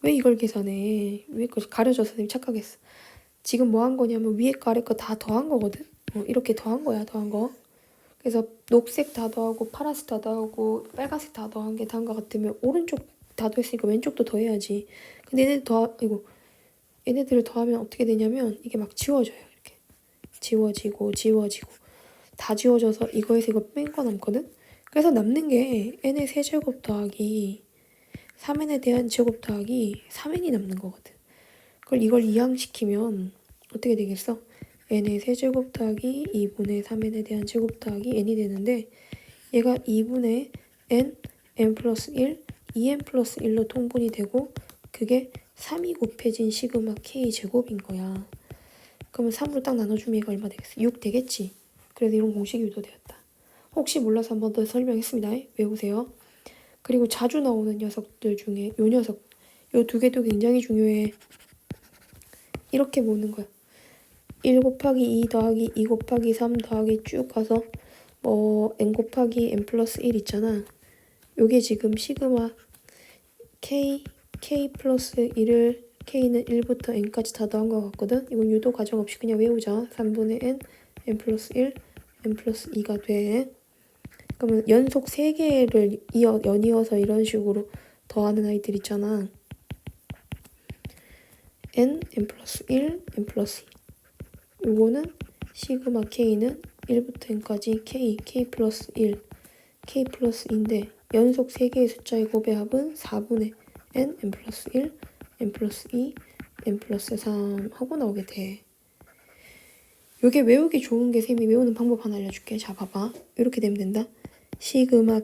왜 이걸 계산해? 왜 이걸 가려줘서 선생님 착각했어. 지금 뭐 한 거냐면 위에 거 아래 거 다 더한 거거든? 이렇게 더한 거야, 더한 거. 그래서 녹색 다 더하고 파란색 다 더하고 빨간색 다 더한 게 다인 것 같으면 오른쪽 다 더했으니까 왼쪽도 더해야지. 근데 얘네들을 더하면 어떻게 되냐면 이게 막 지워져요. 이렇게 지워지고 다 지워져서 이거에서 이거 뺀 거 남거든? 그래서 남는 게 n의 세제곱 더하기 3n에 대한 제곱 더하기 3n이 남는 거거든. 그걸 이걸 이항시키면 어떻게 되겠어? n의 세제곱 더하기 2분의 3n에 대한 제곱 더하기 n이 되는데 얘가 2분의 n 플러스 1, 2n 플러스 1로 통분이 되고 그게 3이 곱해진 시그마 k 제곱인 거야. 그러면 3으로 딱 나눠주면 얘가 얼마 되겠어? 6 되겠지? 그래서 이런 공식이 유도되었다. 혹시 몰라서 한 번 더 설명했습니다. 외우세요. 그리고 자주 나오는 녀석들 중에 요 녀석, 요 두 개도 굉장히 중요해. 이렇게 모으는 거야. 1 곱하기 2 더하기 2 곱하기 3 더하기 쭉 가서 n 곱하기 n 플러스 1 있잖아. 요게 지금 시그마 k 플러스 1을 k는 1부터 n까지 다 더한 것 같거든. 이건 유도 과정 없이 그냥 외우자. 3분의 n 플러스 1, n 플러스 2가 돼. 그러면 연속 3개를 연이어서 이런 식으로 더하는 아이들 있잖아. n 플러스 1, n 플러스 2. 요거는 시그마 k는 1부터 n까지 k 플러스 1, k 플러스 2인데 연속 3개의 숫자의 곱의 합은 4분의 n 플러스 1, n 플러스 2, n 플러스 3 하고 나오게 돼. 요게 외우기 좋은 게 쌤이 외우는 방법 하나 알려줄게. 자 봐봐. 이렇게 되면 된다. 시그마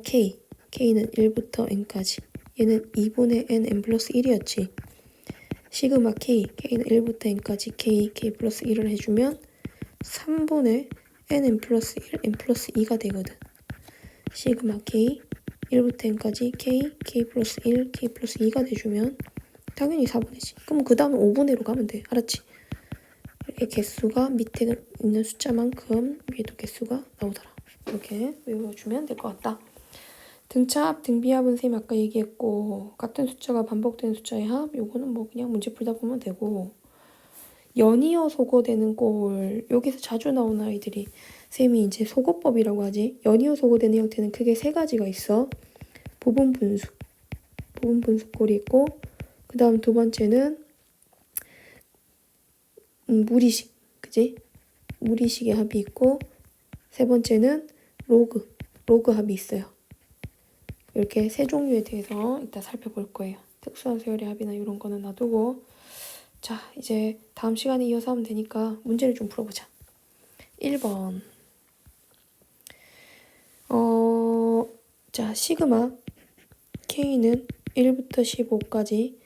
k는 1부터 n까지. 얘는 2분의 n 플러스 1이었지. 시그마 k는 1부터 n까지 k 플러스 1을 해주면 3분의 n 플러스 1, n 플러스 2가 되거든. 시그마 k 1부터 n까지 k 플러스 1, k 플러스 2가 돼주면 당연히 4분의지. 그럼 그 다음에 5분의로 가면 돼. 알았지? 이렇게 개수가 밑에 있는 숫자만큼 위에도 개수가 나오더라. 이렇게 외워주면 될 것 같다. 등차합, 등비합은 쌤이 아까 얘기했고 같은 숫자가 반복되는 숫자의 합 요거는 뭐 그냥 문제 풀다 보면 되고 연이어 소거되는 꼴 여기서 자주 나오는 아이들이 쌤이 이제 소거법이라고 하지. 연이어 소거되는 형태는 크게 3가지가 있어. 부분 분수꼴이 있고 그 다음 두 번째는 무리식, 그지? 무리식의 합이 있고 세 번째는 로그 합이 있어요. 이렇게 3종류에 대해서 이따 살펴볼 거예요. 특수한 세열의 합이나 이런 거는 놔두고 자 이제 다음 시간에 이어서 하면 되니까 문제를 좀 풀어보자. 1번 자 시그마 k는 1부터 15까지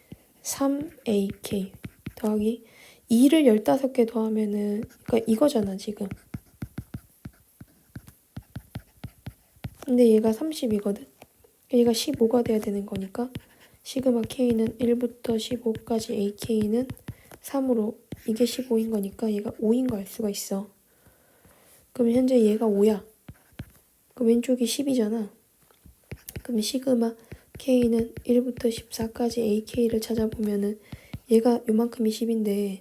3ak 더하기 2를 15개 더하면은 그러니까 이거잖아 지금. 근데 얘가 30이거든. 얘가 15가 돼야 되는 거니까 시그마 k는 1부터 15까지 ak는 3으로 이게 15인 거니까 얘가 5인 거 알 수가 있어. 그럼 현재 얘가 5야. 그럼 왼쪽이 10이잖아. 그럼 시그마 k는 1부터 14까지 ak를 찾아보면은 얘가 요만큼이 10인데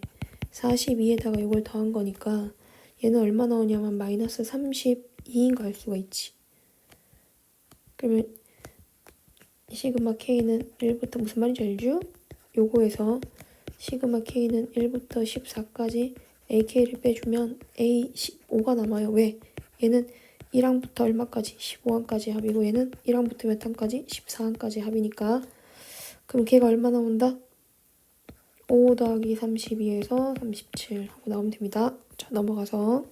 42에다가 이걸 더한 거니까 얘는 얼마 나오냐면 마이너스 32인 거 알 수가 있지. 그러면 시그마 k는 1부터 무슨 말인지 알죠? 요거에서 시그마 k는 1부터 14까지 AK를 빼주면 A15가 남아요. 왜? 얘는 1항부터 얼마까지? 15항까지 합이고 얘는 1항부터 몇 항까지? 14항까지 합이니까 그럼 걔가 얼마 나온다? 5 더하기 32에서 37 하고 나오면 됩니다. 자, 넘어가서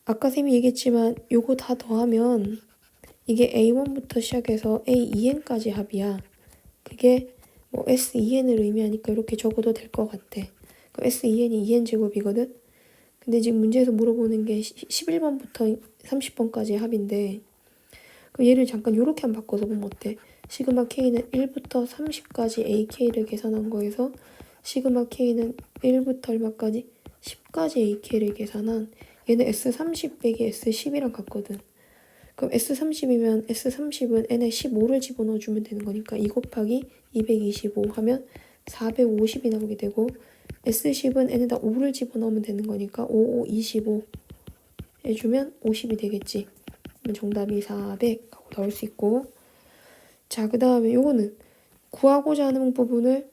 아까 쌤이 얘기했지만 요거 다 더하면 이게 A1부터 시작해서 A2N까지 합이야. 그게 뭐 S2N을 의미하니까 이렇게 적어도 될 것 같아. 그럼 S2N이 2N 제곱이거든? 근데 지금 문제에서 물어보는 게 11번부터 30번까지 합인데 그럼 얘를 잠깐 요렇게 한번 바꿔서 보면 어때? 시그마 K는 1부터 30까지 AK를 계산한 거에서 시그마 K는 1부터 얼마까지? 10까지 AK를 계산한 얘는 S30 빼기 S10이랑 같거든. 그럼 S30이면 S30은 n에 15를 집어넣어주면 되는 거니까 2 곱하기 225 하면 450이 나오게 되고 S10은 n에다 5를 집어넣으면 되는 거니까 5, 5, 25 해주면 50이 되겠지. 그럼 정답이 400 하고 나올 수 있고 자, 그 다음에 요거는 구하고자 하는 부분을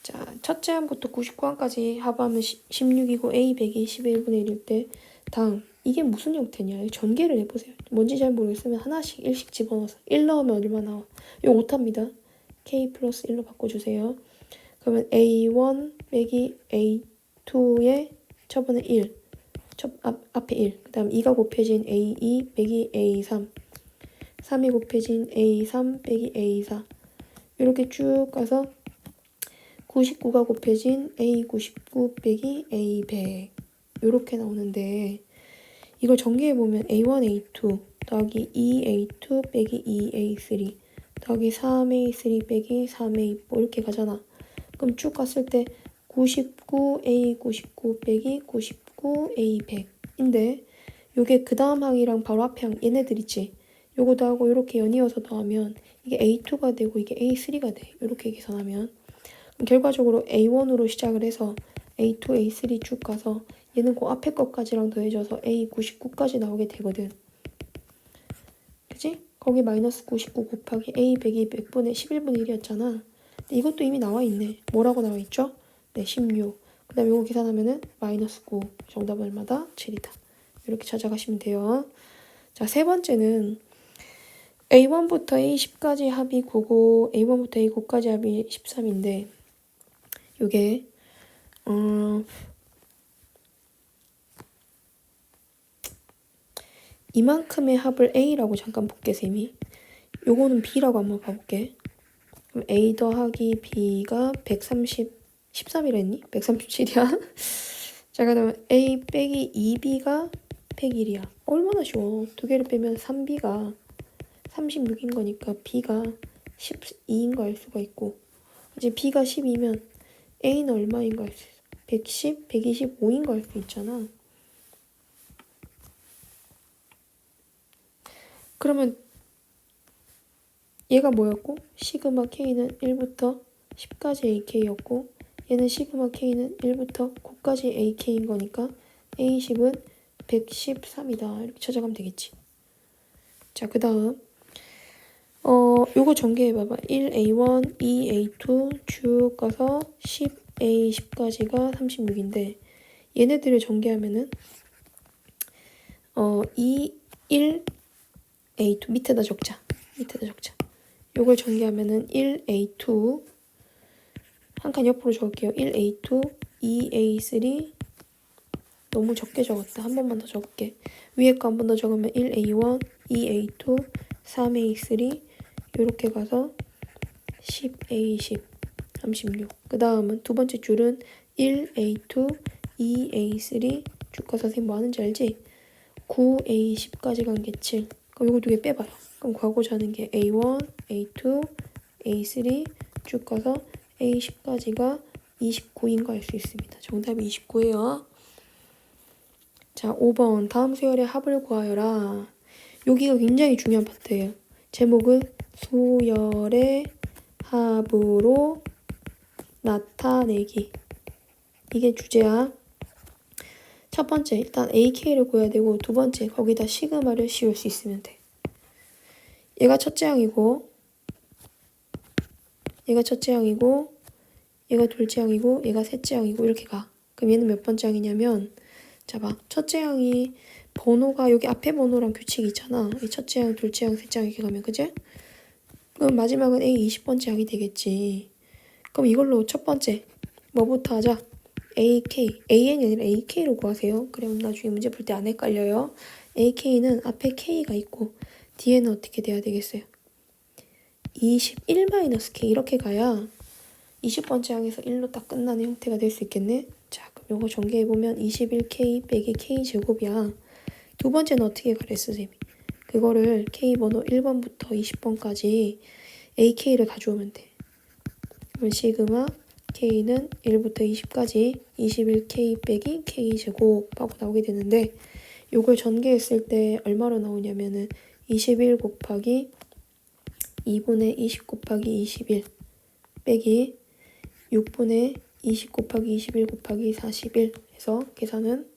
자, 첫째 항부터 99항까지 합하면 16이고 A 100이 11분의 1일 때 다음 이게 무슨 형태냐? 전개를 해보세요. 뭔지 잘 모르겠으면 하나씩 1씩 집어넣어서 1 넣으면 얼마 나와? 이거 못합니다. K 플러스 1로 바꿔주세요. 그러면 A1 빼기 A2의 저번에 1 앞에 1 그 다음 2가 곱해진 A2 빼기 A3 3이 곱해진 A3 빼기 A4 이렇게 쭉 가서 99가 곱해진 A99 빼기 A100 이렇게 나오는데 이걸 전개해보면 A1, A2 더하기 2A2 빼기 2A3 더하기 3A3 빼기 3A4 이렇게 가잖아. 그럼 쭉 갔을 때 99A99 빼기 99A100인데 요게 그 다음 항이랑 바로 앞에 항 얘네들 있지. 요거 더하고 이렇게 연이어서 더하면 이게 A2가 되고 이게 A3가 돼. 이렇게 계산하면 결과적으로 A1으로 시작을 해서 A2, A3 쭉 가서 얘는 그 앞에 것까지랑 더해져서 A99까지 나오게 되거든. 그치? 거기 마이너스 99 곱하기 A100이 100분의 11분의 1이었잖아. 근데 이것도 이미 나와 있네. 뭐라고 나와 있죠? 네, 16. 그 다음에 이거 계산하면은 마이너스 9. 정답은 얼마다? 7이다. 이렇게 찾아가시면 돼요. 자, 세 번째는 A1부터 A10까지 합이 9고 A1부터 A9까지 합이 13인데 요게 이만큼의 합을 A라고 잠깐 볼게 쌤이. 요거는 B라고 한번 봐볼게. 그럼 A 더하기 B가 13이라 했니? 137이야. 자, 그다음 A 빼기 2B가 101이야. 얼마나 쉬워. 두 개를 빼면 3B가 36인 거니까 B가 12인 거 알 수가 있고 이제 B가 12면 A는 얼마인 거 알 수 있어. 110, 125인 거 알 수 있잖아. 그러면 얘가 뭐였고? 시그마 K는 1부터 10까지 AK였고 얘는 시그마 K는 1부터 9까지 AK인 거니까 A10은 113이다. 이렇게 찾아가면 되겠지. 자, 그 다음 요거 전개해봐봐. 1A1, 2A2 쭉 가서 10A10까지가 36인데 얘네들을 전개하면은 1A2 밑에다 적자. 요걸 전개하면은 1A2 한 칸 옆으로 적을게요. 1A2, 2A3 너무 적게 적었다. 한 번만 더 적을게. 위에 거 한 번 더 적으면 1A1, 2A2, 3A3 이렇게 가서 10A10, 36. 그 다음은 두 번째 줄은 1A2, 2A3 쭉 가서 선생님 뭐 하는지 알지? 9A10까지 간 게 7. 그럼 요거 두 개 빼봐요. 그럼 구하고자 하는 게 A1, A2, A3 쭉 가서 A10까지가 29인 거 알 수 있습니다. 정답이 29예요. 자, 5번 다음 수열의 합을 구하여라. 여기가 굉장히 중요한 파트예요. 제목은 수열의 합으로 나타내기. 이게 주제야. 첫 번째 일단 AK를 구해야 되고 두 번째 거기다 시그마를 씌울 수 있으면 돼. 얘가 첫째 항이고 얘가 둘째 항이고 얘가 셋째 항이고 이렇게 가. 그럼 얘는 몇 번째 항이냐면 자 봐. 첫째 항이 번호가 여기 앞에 번호랑 규칙이 있잖아. 이 첫째 항, 둘째 항, 셋째 항 이렇게 가면 그지? 그럼 마지막은 A 20번째 항이 되겠지. 그럼 이걸로 첫 번째 뭐부터 하자? AK, AN이 아니라 AK로 구하세요. 그러면 나중에 문제 풀 때 안 헷갈려요. AK는 앞에 K가 있고 뒤에는 어떻게 돼야 되겠어요? 21-K 이렇게 가야 20번째 항에서 1로 딱 끝나는 형태가 될 수 있겠네. 자, 그럼 요거 전개해보면 21K 빼기 K제곱이야. 두 번째는 어떻게 가랬어, 선생님이? 그거를 K번호 1번부터 20번까지 AK를 가져오면 돼. 그럼 시그마 K는 1부터 20까지 21K 빼기 K제곱하고 나오게 되는데 요걸 전개했을 때 얼마로 나오냐면은 21 곱하기 2분의 20 곱하기 21 빼기 6분의 20 곱하기 21 곱하기 41 해서 계산은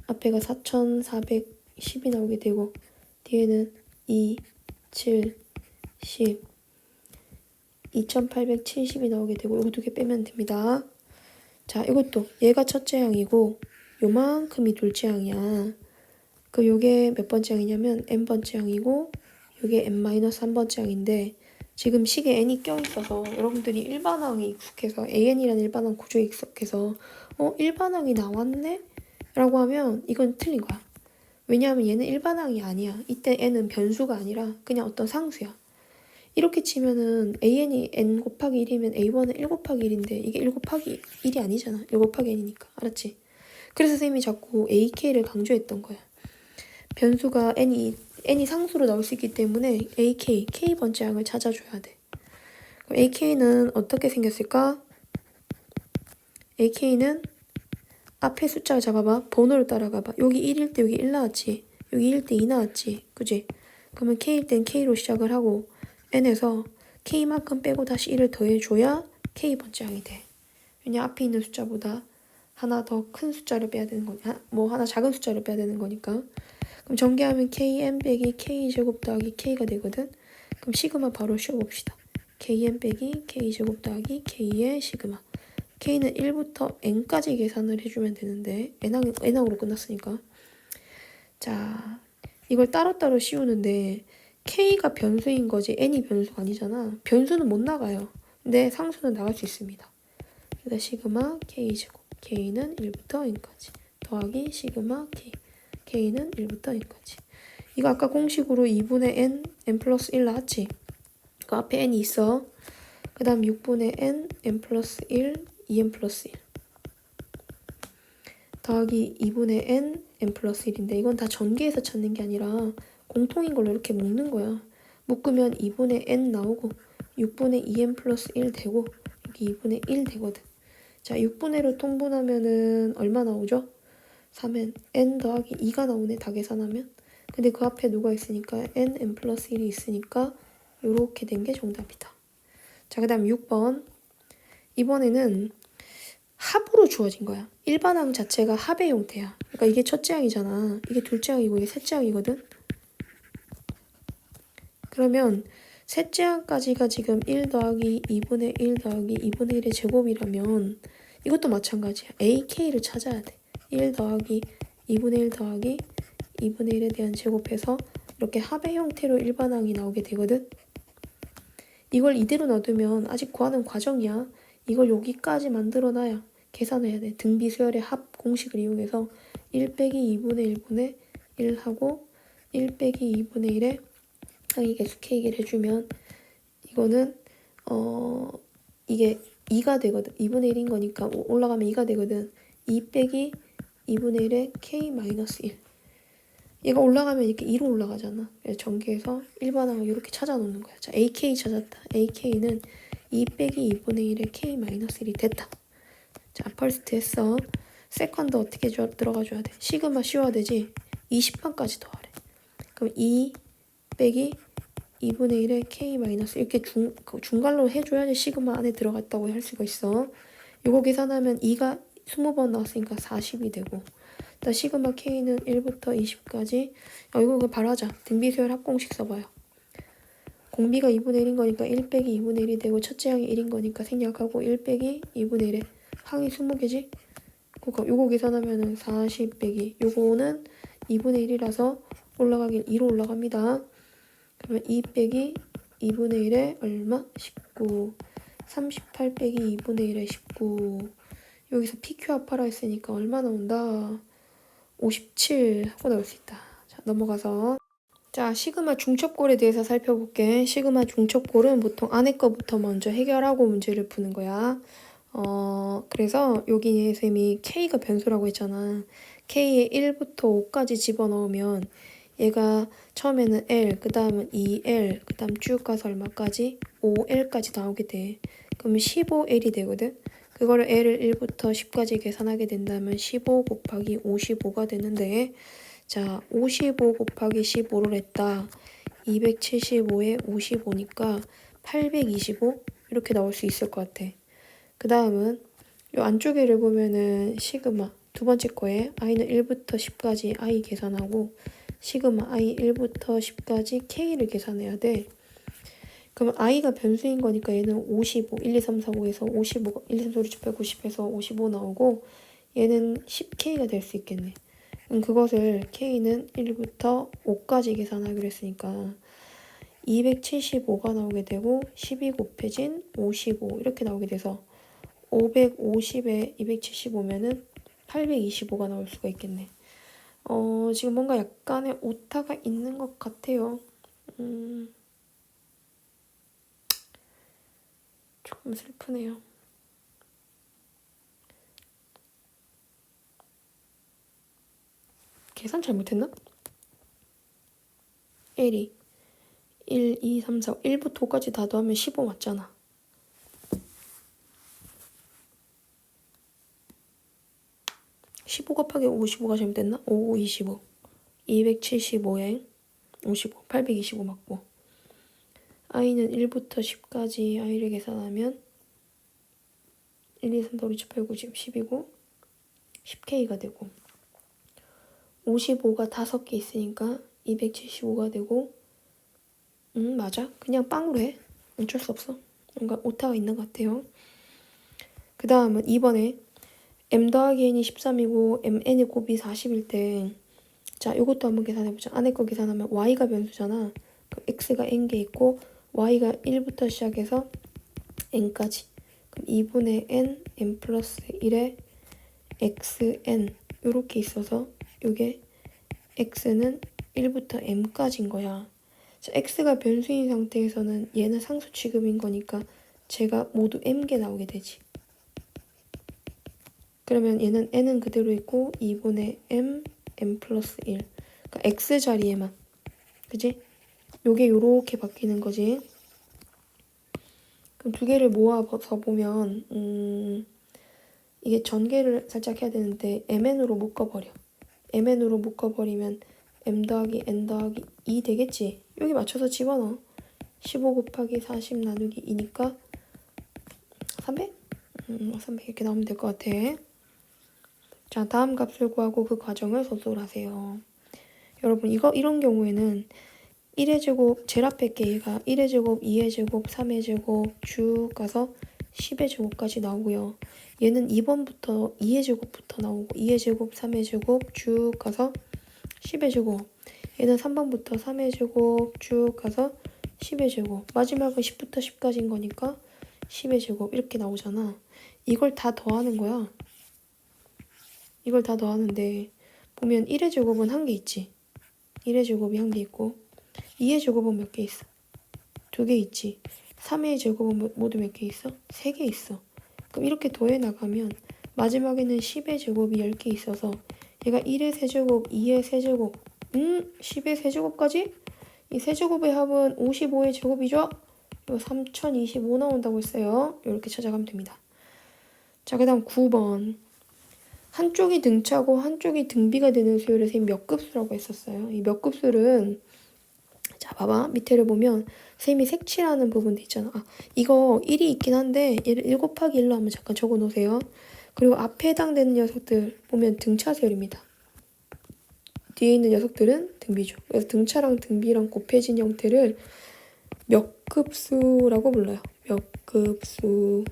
앞에가 4410이 나오게 되고 뒤에는 2, 7, 10, 2870이 나오게 되고 이거 두 개 빼면 됩니다. 자, 이것도 얘가 첫째 항이고 요만큼이 둘째 항이야. 그 요게 몇 번째 항이냐면 n번째 항이고 요게 n-1번째 항인데 지금 식에 n이 껴있어서 여러분들이 일반항에 익숙해서 an이라는 일반항 구조에 익숙해서 일반항이 나왔네? 라고 하면 이건 틀린 거야. 왜냐하면 얘는 일반항이 아니야. 이때 n은 변수가 아니라 그냥 어떤 상수야. 이렇게 치면은 an이 n 곱하기 1이면 a1은 1 곱하기 1인데 이게 1 곱하기 1이 아니잖아. 1 곱하기 n이니까. 알았지? 그래서 선생님이 자꾸 ak를 강조했던 거야. 변수가 n이 상수로 나올 수 있기 때문에 AK, K번째 항을 찾아줘야 돼. 그럼 AK는 어떻게 생겼을까? AK는 앞에 숫자를 잡아봐. 번호를 따라가봐. 여기 1일 때 여기 1 나왔지? 여기 1일 때 2 나왔지? 그지? 그러면 K일 땐 K로 시작을 하고 N에서 K만큼 빼고 다시 1을 더해줘야 K번째 항이 돼. 왜냐 앞에 있는 숫자보다 하나 더 큰 숫자를 빼야 되는 거냐? 뭐 하나 작은 숫자를 빼야 되는 거니까. 그럼 전개하면 kn 빼기 k제곱 더하기 k가 되거든. 그럼 시그마 바로 씌워봅시다. kn 빼기 k제곱 더하기 k의 시그마. k는 1부터 n까지 계산을 해주면 되는데 n항으로 끝났으니까. 자, 이걸 따로따로 씌우는데 k가 변수인 거지 n이 변수가 아니잖아. 변수는 못 나가요. 근데 상수는 나갈 수 있습니다. 그래서 시그마 k제곱 k는 1부터 n까지 더하기 시그마 k k는 1부터 n까지. 이거 아까 공식으로 2분의 n 플러스 1 나왔지? 그 앞에 n이 있어. 그 다음 6분의 n 플러스 1, 2n 플러스 1 더하기 2분의 n 플러스 1인데 이건 다 전개해서 찾는 게 아니라 공통인 걸로 이렇게 묶는 거야. 묶으면 2분의 n 나오고 6분의 2n 플러스 1 되고 여기 2분의 1 되거든. 자, 6분의 1로 통분하면은 얼마 나오죠? 3n, n 더하기 2가 나오네, 다 계산하면. 근데 그 앞에 누가 있으니까 n 플러스 1이 있으니까 요렇게 된 게 정답이다. 자, 그 다음 6번. 이번에는 합으로 주어진 거야. 일반항 자체가 합의 형태야. 그러니까 이게 첫째 항이잖아. 이게 둘째 항이고 이게 셋째 항이거든. 그러면 셋째 항까지가 지금 1 더하기 2분의 1 더하기 2분의 1의 제곱이라면 이것도 마찬가지야. AK를 찾아야 돼. 1 더하기 2분의 1 더하기 2분의 1에 대한 제곱해서 이렇게 합의 형태로 일반항이 나오게 되거든. 이걸 이대로 놔두면 아직 구하는 과정이야. 이걸 여기까지 만들어놔야 계산해야 돼. 등비수열의 합 공식을 이용해서 1 빼기 2분의 1분의 1 하고 1 빼기 2분의 1에 항의 개수 K를 해주면 이거는 이게 2가 되거든. 2분의 1인 거니까 올라가면 2가 되거든. 2 빼기 2분의 1에 K-1 얘가 올라가면 이렇게 2로 올라가잖아. 그래서 전개해서 일반항을 이렇게 찾아놓는 거야. 자, AK 찾았다. AK는 2 빼기 2분의 1에 K-1이 됐다. 자, 퍼스트 했어. 세컨드 어떻게 들어가줘야 돼? 시그마 씌워야 되지? 20판까지 더하래. 그럼 2 빼기 2분의 1에 K- 이렇게 중괄로 해줘야지 시그마 안에 들어갔다고 할 수가 있어. 이거 계산하면 2가 20번 나왔으니까 40이 되고 나 시그마 K는 1부터 20까지 이거 바로 하자. 등비수열 합공식 써봐요. 공비가 2분의 1인 거니까 1 빼기 2분의 1이 되고 첫째 항이 1인 거니까 생략하고 1 빼기 2분의 1에 항이 20개지? 그러니까 요거 계산하면은 40 빼기 요거는 2분의 1이라서 올라가길 2로 올라갑니다. 그러면 2 빼기 2분의 1에 얼마? 19. 38 빼기 2분의 1에 19. 여기서 PQ 합하라 했으니까 얼마 나온다? 57 하고 나올 수 있다. 자, 넘어가서 자, 시그마 중첩골에 대해서 살펴볼게. 시그마 중첩골은 보통 안에 거부터 먼저 해결하고 문제를 푸는 거야. 그래서 여기 쌤이 K가 변수라고 했잖아. K에 1부터 5까지 집어넣으면 얘가 처음에는 L, 그 다음은 2L, 그 다음 쭉 가서 얼마까지? 5L까지 나오게 돼. 그러면 15L이 되거든? 그거를 L을 1부터 10까지 계산하게 된다면 15 곱하기 55가 되는데 자, 55 곱하기 15를 했다. 275에 55니까 825 이렇게 나올 수 있을 것 같아. 그 다음은 요 안쪽에를 보면은 시그마 두 번째 거에 i는 1부터 10까지 i 계산하고 시그마 i 1부터 10까지 k를 계산해야 돼. 그러면 i가 변수인 거니까 얘는 55, 1, 2, 3, 4, 5에서 55, 1, 2, 3, 4, 5, 6, 7, 8, 90에서 55 나오고 얘는 10k가 될 수 있겠네. 그럼 그것을 k는 1부터 5까지 계산하기로 했으니까 275가 나오게 되고 12 곱해진 55 이렇게 나오게 돼서 550에 275면은 825가 나올 수가 있겠네. 지금 뭔가 약간의 오타가 있는 것 같아요. 조금 슬프네요. 계산 잘못했나? L이 1, 2, 3, 4, 1부터 5까지 다 더하면 15 맞잖아. (15) 곱하기 55가 잘못됐나? 5, 25 275에 55 825 맞고 i는 1부터 10까지 i를 계산하면 1, 2, 3, 4, 5, 6, 7, 8, 9, 10, 10이고 10k가 되고 55가 5개 있으니까 275가 되고 맞아. 그냥 빵으로 해. 어쩔 수 없어. 뭔가 오타가 있는 것 같아요. 그 다음은 2번에 m 더하기 n이 13이고 mn이 곱이 40일 때 자, 이것도 한번 계산해보자. 안에 거 계산하면 y가 변수잖아. 그럼 x가 n개 있고 y가 1부터 시작해서 n까지. 그럼 2분의 n 플러스 1에 xn 이렇게 있어서 이게 x는 1부터 m까지인 거야. 자, x가 변수인 상태에서는 얘는 상수 취급인 거니까 제가 모두 m개 나오게 되지. 그러면 얘는 n은 그대로 있고 2분의 m 플러스 1. 그러니까 x 자리에만. 그지? 요게 요렇게 바뀌는 거지. 그럼 두 개를 모아서 보면 이게 전개를 살짝 해야 되는데 mn으로 묶어버려. mn으로 묶어버리면 m 더하기 n 더하기 2 되겠지? 여기 맞춰서 집어넣어. 15 곱하기 40 나누기 2니까 300? 300 이렇게 나오면 될 것 같아. 자, 다음 값을 구하고 그 과정을 소솔하세요. 여러분 이런 경우에는 1의 제곱 제일 앞에 게 얘가 1의 제곱, 2의 제곱, 3의 제곱 쭉 가서 10의 제곱까지 나오고요. 얘는 2번부터 2의 제곱부터 나오고 2의 제곱, 3의 제곱 쭉 가서 10의 제곱. 얘는 3번부터 3의 제곱 쭉 가서 10의 제곱. 마지막은 10부터 10까지인 거니까 10의 제곱 이렇게 나오잖아. 이걸 다 더하는 거야. 이걸 다 더하는데 보면 1의 제곱은 한 개 있지. 1의 제곱이 한 개 있고 2의 제곱은 몇 개 있어? 2개 있지. 3의 제곱은 모두 몇 개 있어? 3개 있어. 그럼 이렇게 더해 나가면 마지막에는 10의 제곱이 10개 있어서 얘가 1의 세제곱, 2의 세제곱, 10의 세제곱까지? 이 세제곱의 합은 55의 제곱이죠? 이거 3025 나온다고 했어요. 이렇게 찾아가면 됩니다. 자, 그 다음 9번. 한쪽이 등차고 한쪽이 등비가 되는 수열을 선생님이 몇 급수라고 했었어요. 이 몇 급수는 자, 봐봐. 밑에를 보면 선생님이 색칠하는 부분도 있잖아. 이거 1이 있긴 한데 얘를 1 곱하기 1로 한번 잠깐 적어 놓으세요. 그리고 앞에 해당되는 녀석들 보면 등차 수열입니다. 뒤에 있는 녀석들은 등비죠. 그래서 등차랑 등비랑 곱해진 형태를 몇 급수라고 불러요. 몇 급수.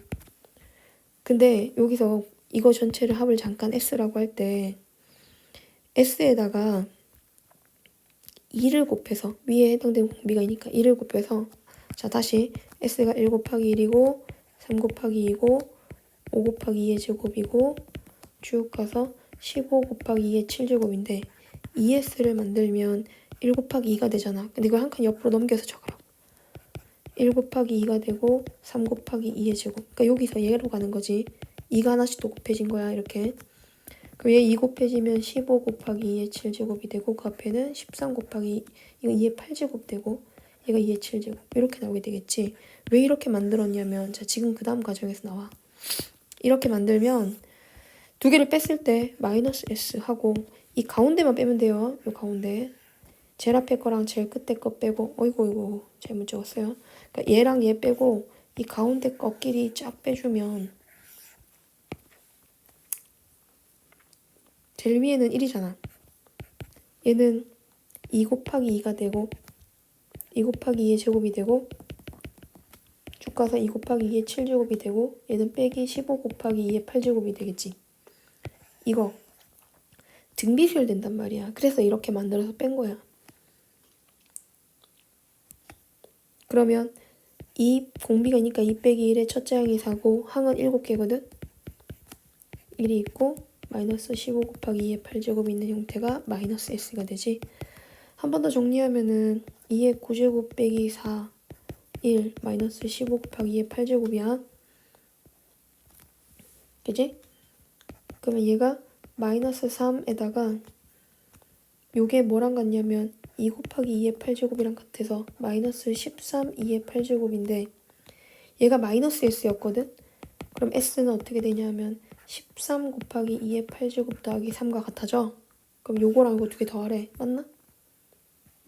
근데 여기서 이거 전체를 합을 잠깐 S라고 할 때 S에다가 2를 곱해서 위에 해당되는 공비가 있으니까 2를 곱해서 자 다시 S가 1 곱하기 1이고 3 곱하기 2고 5 곱하기 2의 제곱이고 쭉 가서 15 곱하기 2의 7제곱인데 2S를 만들면 1 곱하기 2가 되잖아. 근데 이걸 한 칸 옆으로 넘겨서 적어요. 1 곱하기 2가 되고 3 곱하기 2의 제곱. 그러니까 여기서 얘로 가는 거지. 2가 하나씩 또 곱해진 거야. 이렇게. 그럼 얘 2 곱해지면 15 곱하기 2의 7제곱이 되고 그 앞에는 13 곱하기 이거 2의 8제곱 되고 얘가 2의 7제곱 이렇게 나오게 되겠지. 왜 이렇게 만들었냐면 자 지금 그 다음 과정에서 나와. 이렇게 만들면 두 개를 뺐을 때 마이너스 S 하고 이 가운데만 빼면 돼요. 이 가운데. 제일 앞에 거랑 제일 끝에 거 빼고 어이구 잘못 적었어요. 그러니까 얘랑 얘 빼고 이 가운데 거끼리 쫙 빼주면 제일 위에는 1이잖아. 얘는 2 곱하기 2가 되고 2 곱하기 2의 제곱이 되고 쭉 가서 2 곱하기 2의 7제곱이 되고 얘는 빼기 15 곱하기 2의 8제곱이 되겠지. 이거 등비수열 된단 말이야. 그래서 이렇게 만들어서 뺀 거야. 그러면 이 공비가 있으니까 2 빼기 1의 첫째 항이 4고 항은 7개거든. 1이 있고 마이너스 15 곱하기 2의 8제곱이 있는 형태가 마이너스 S가 되지. 한 번 더 정리하면은 2의 9제곱 빼기 4, 1 마이너스 15 곱하기 2의 8제곱이야. 그지? 그러면 얘가 마이너스 3에다가 요게 뭐랑 같냐면 2 곱하기 2의 8제곱이랑 같아서 마이너스 13 2의 8제곱인데 얘가 마이너스 S였거든? 그럼 S는 어떻게 되냐면 13 곱하기 2의 8제곱 더하기 3과 같아져? 그럼 요거랑 이거 두 개 더하래. 맞나?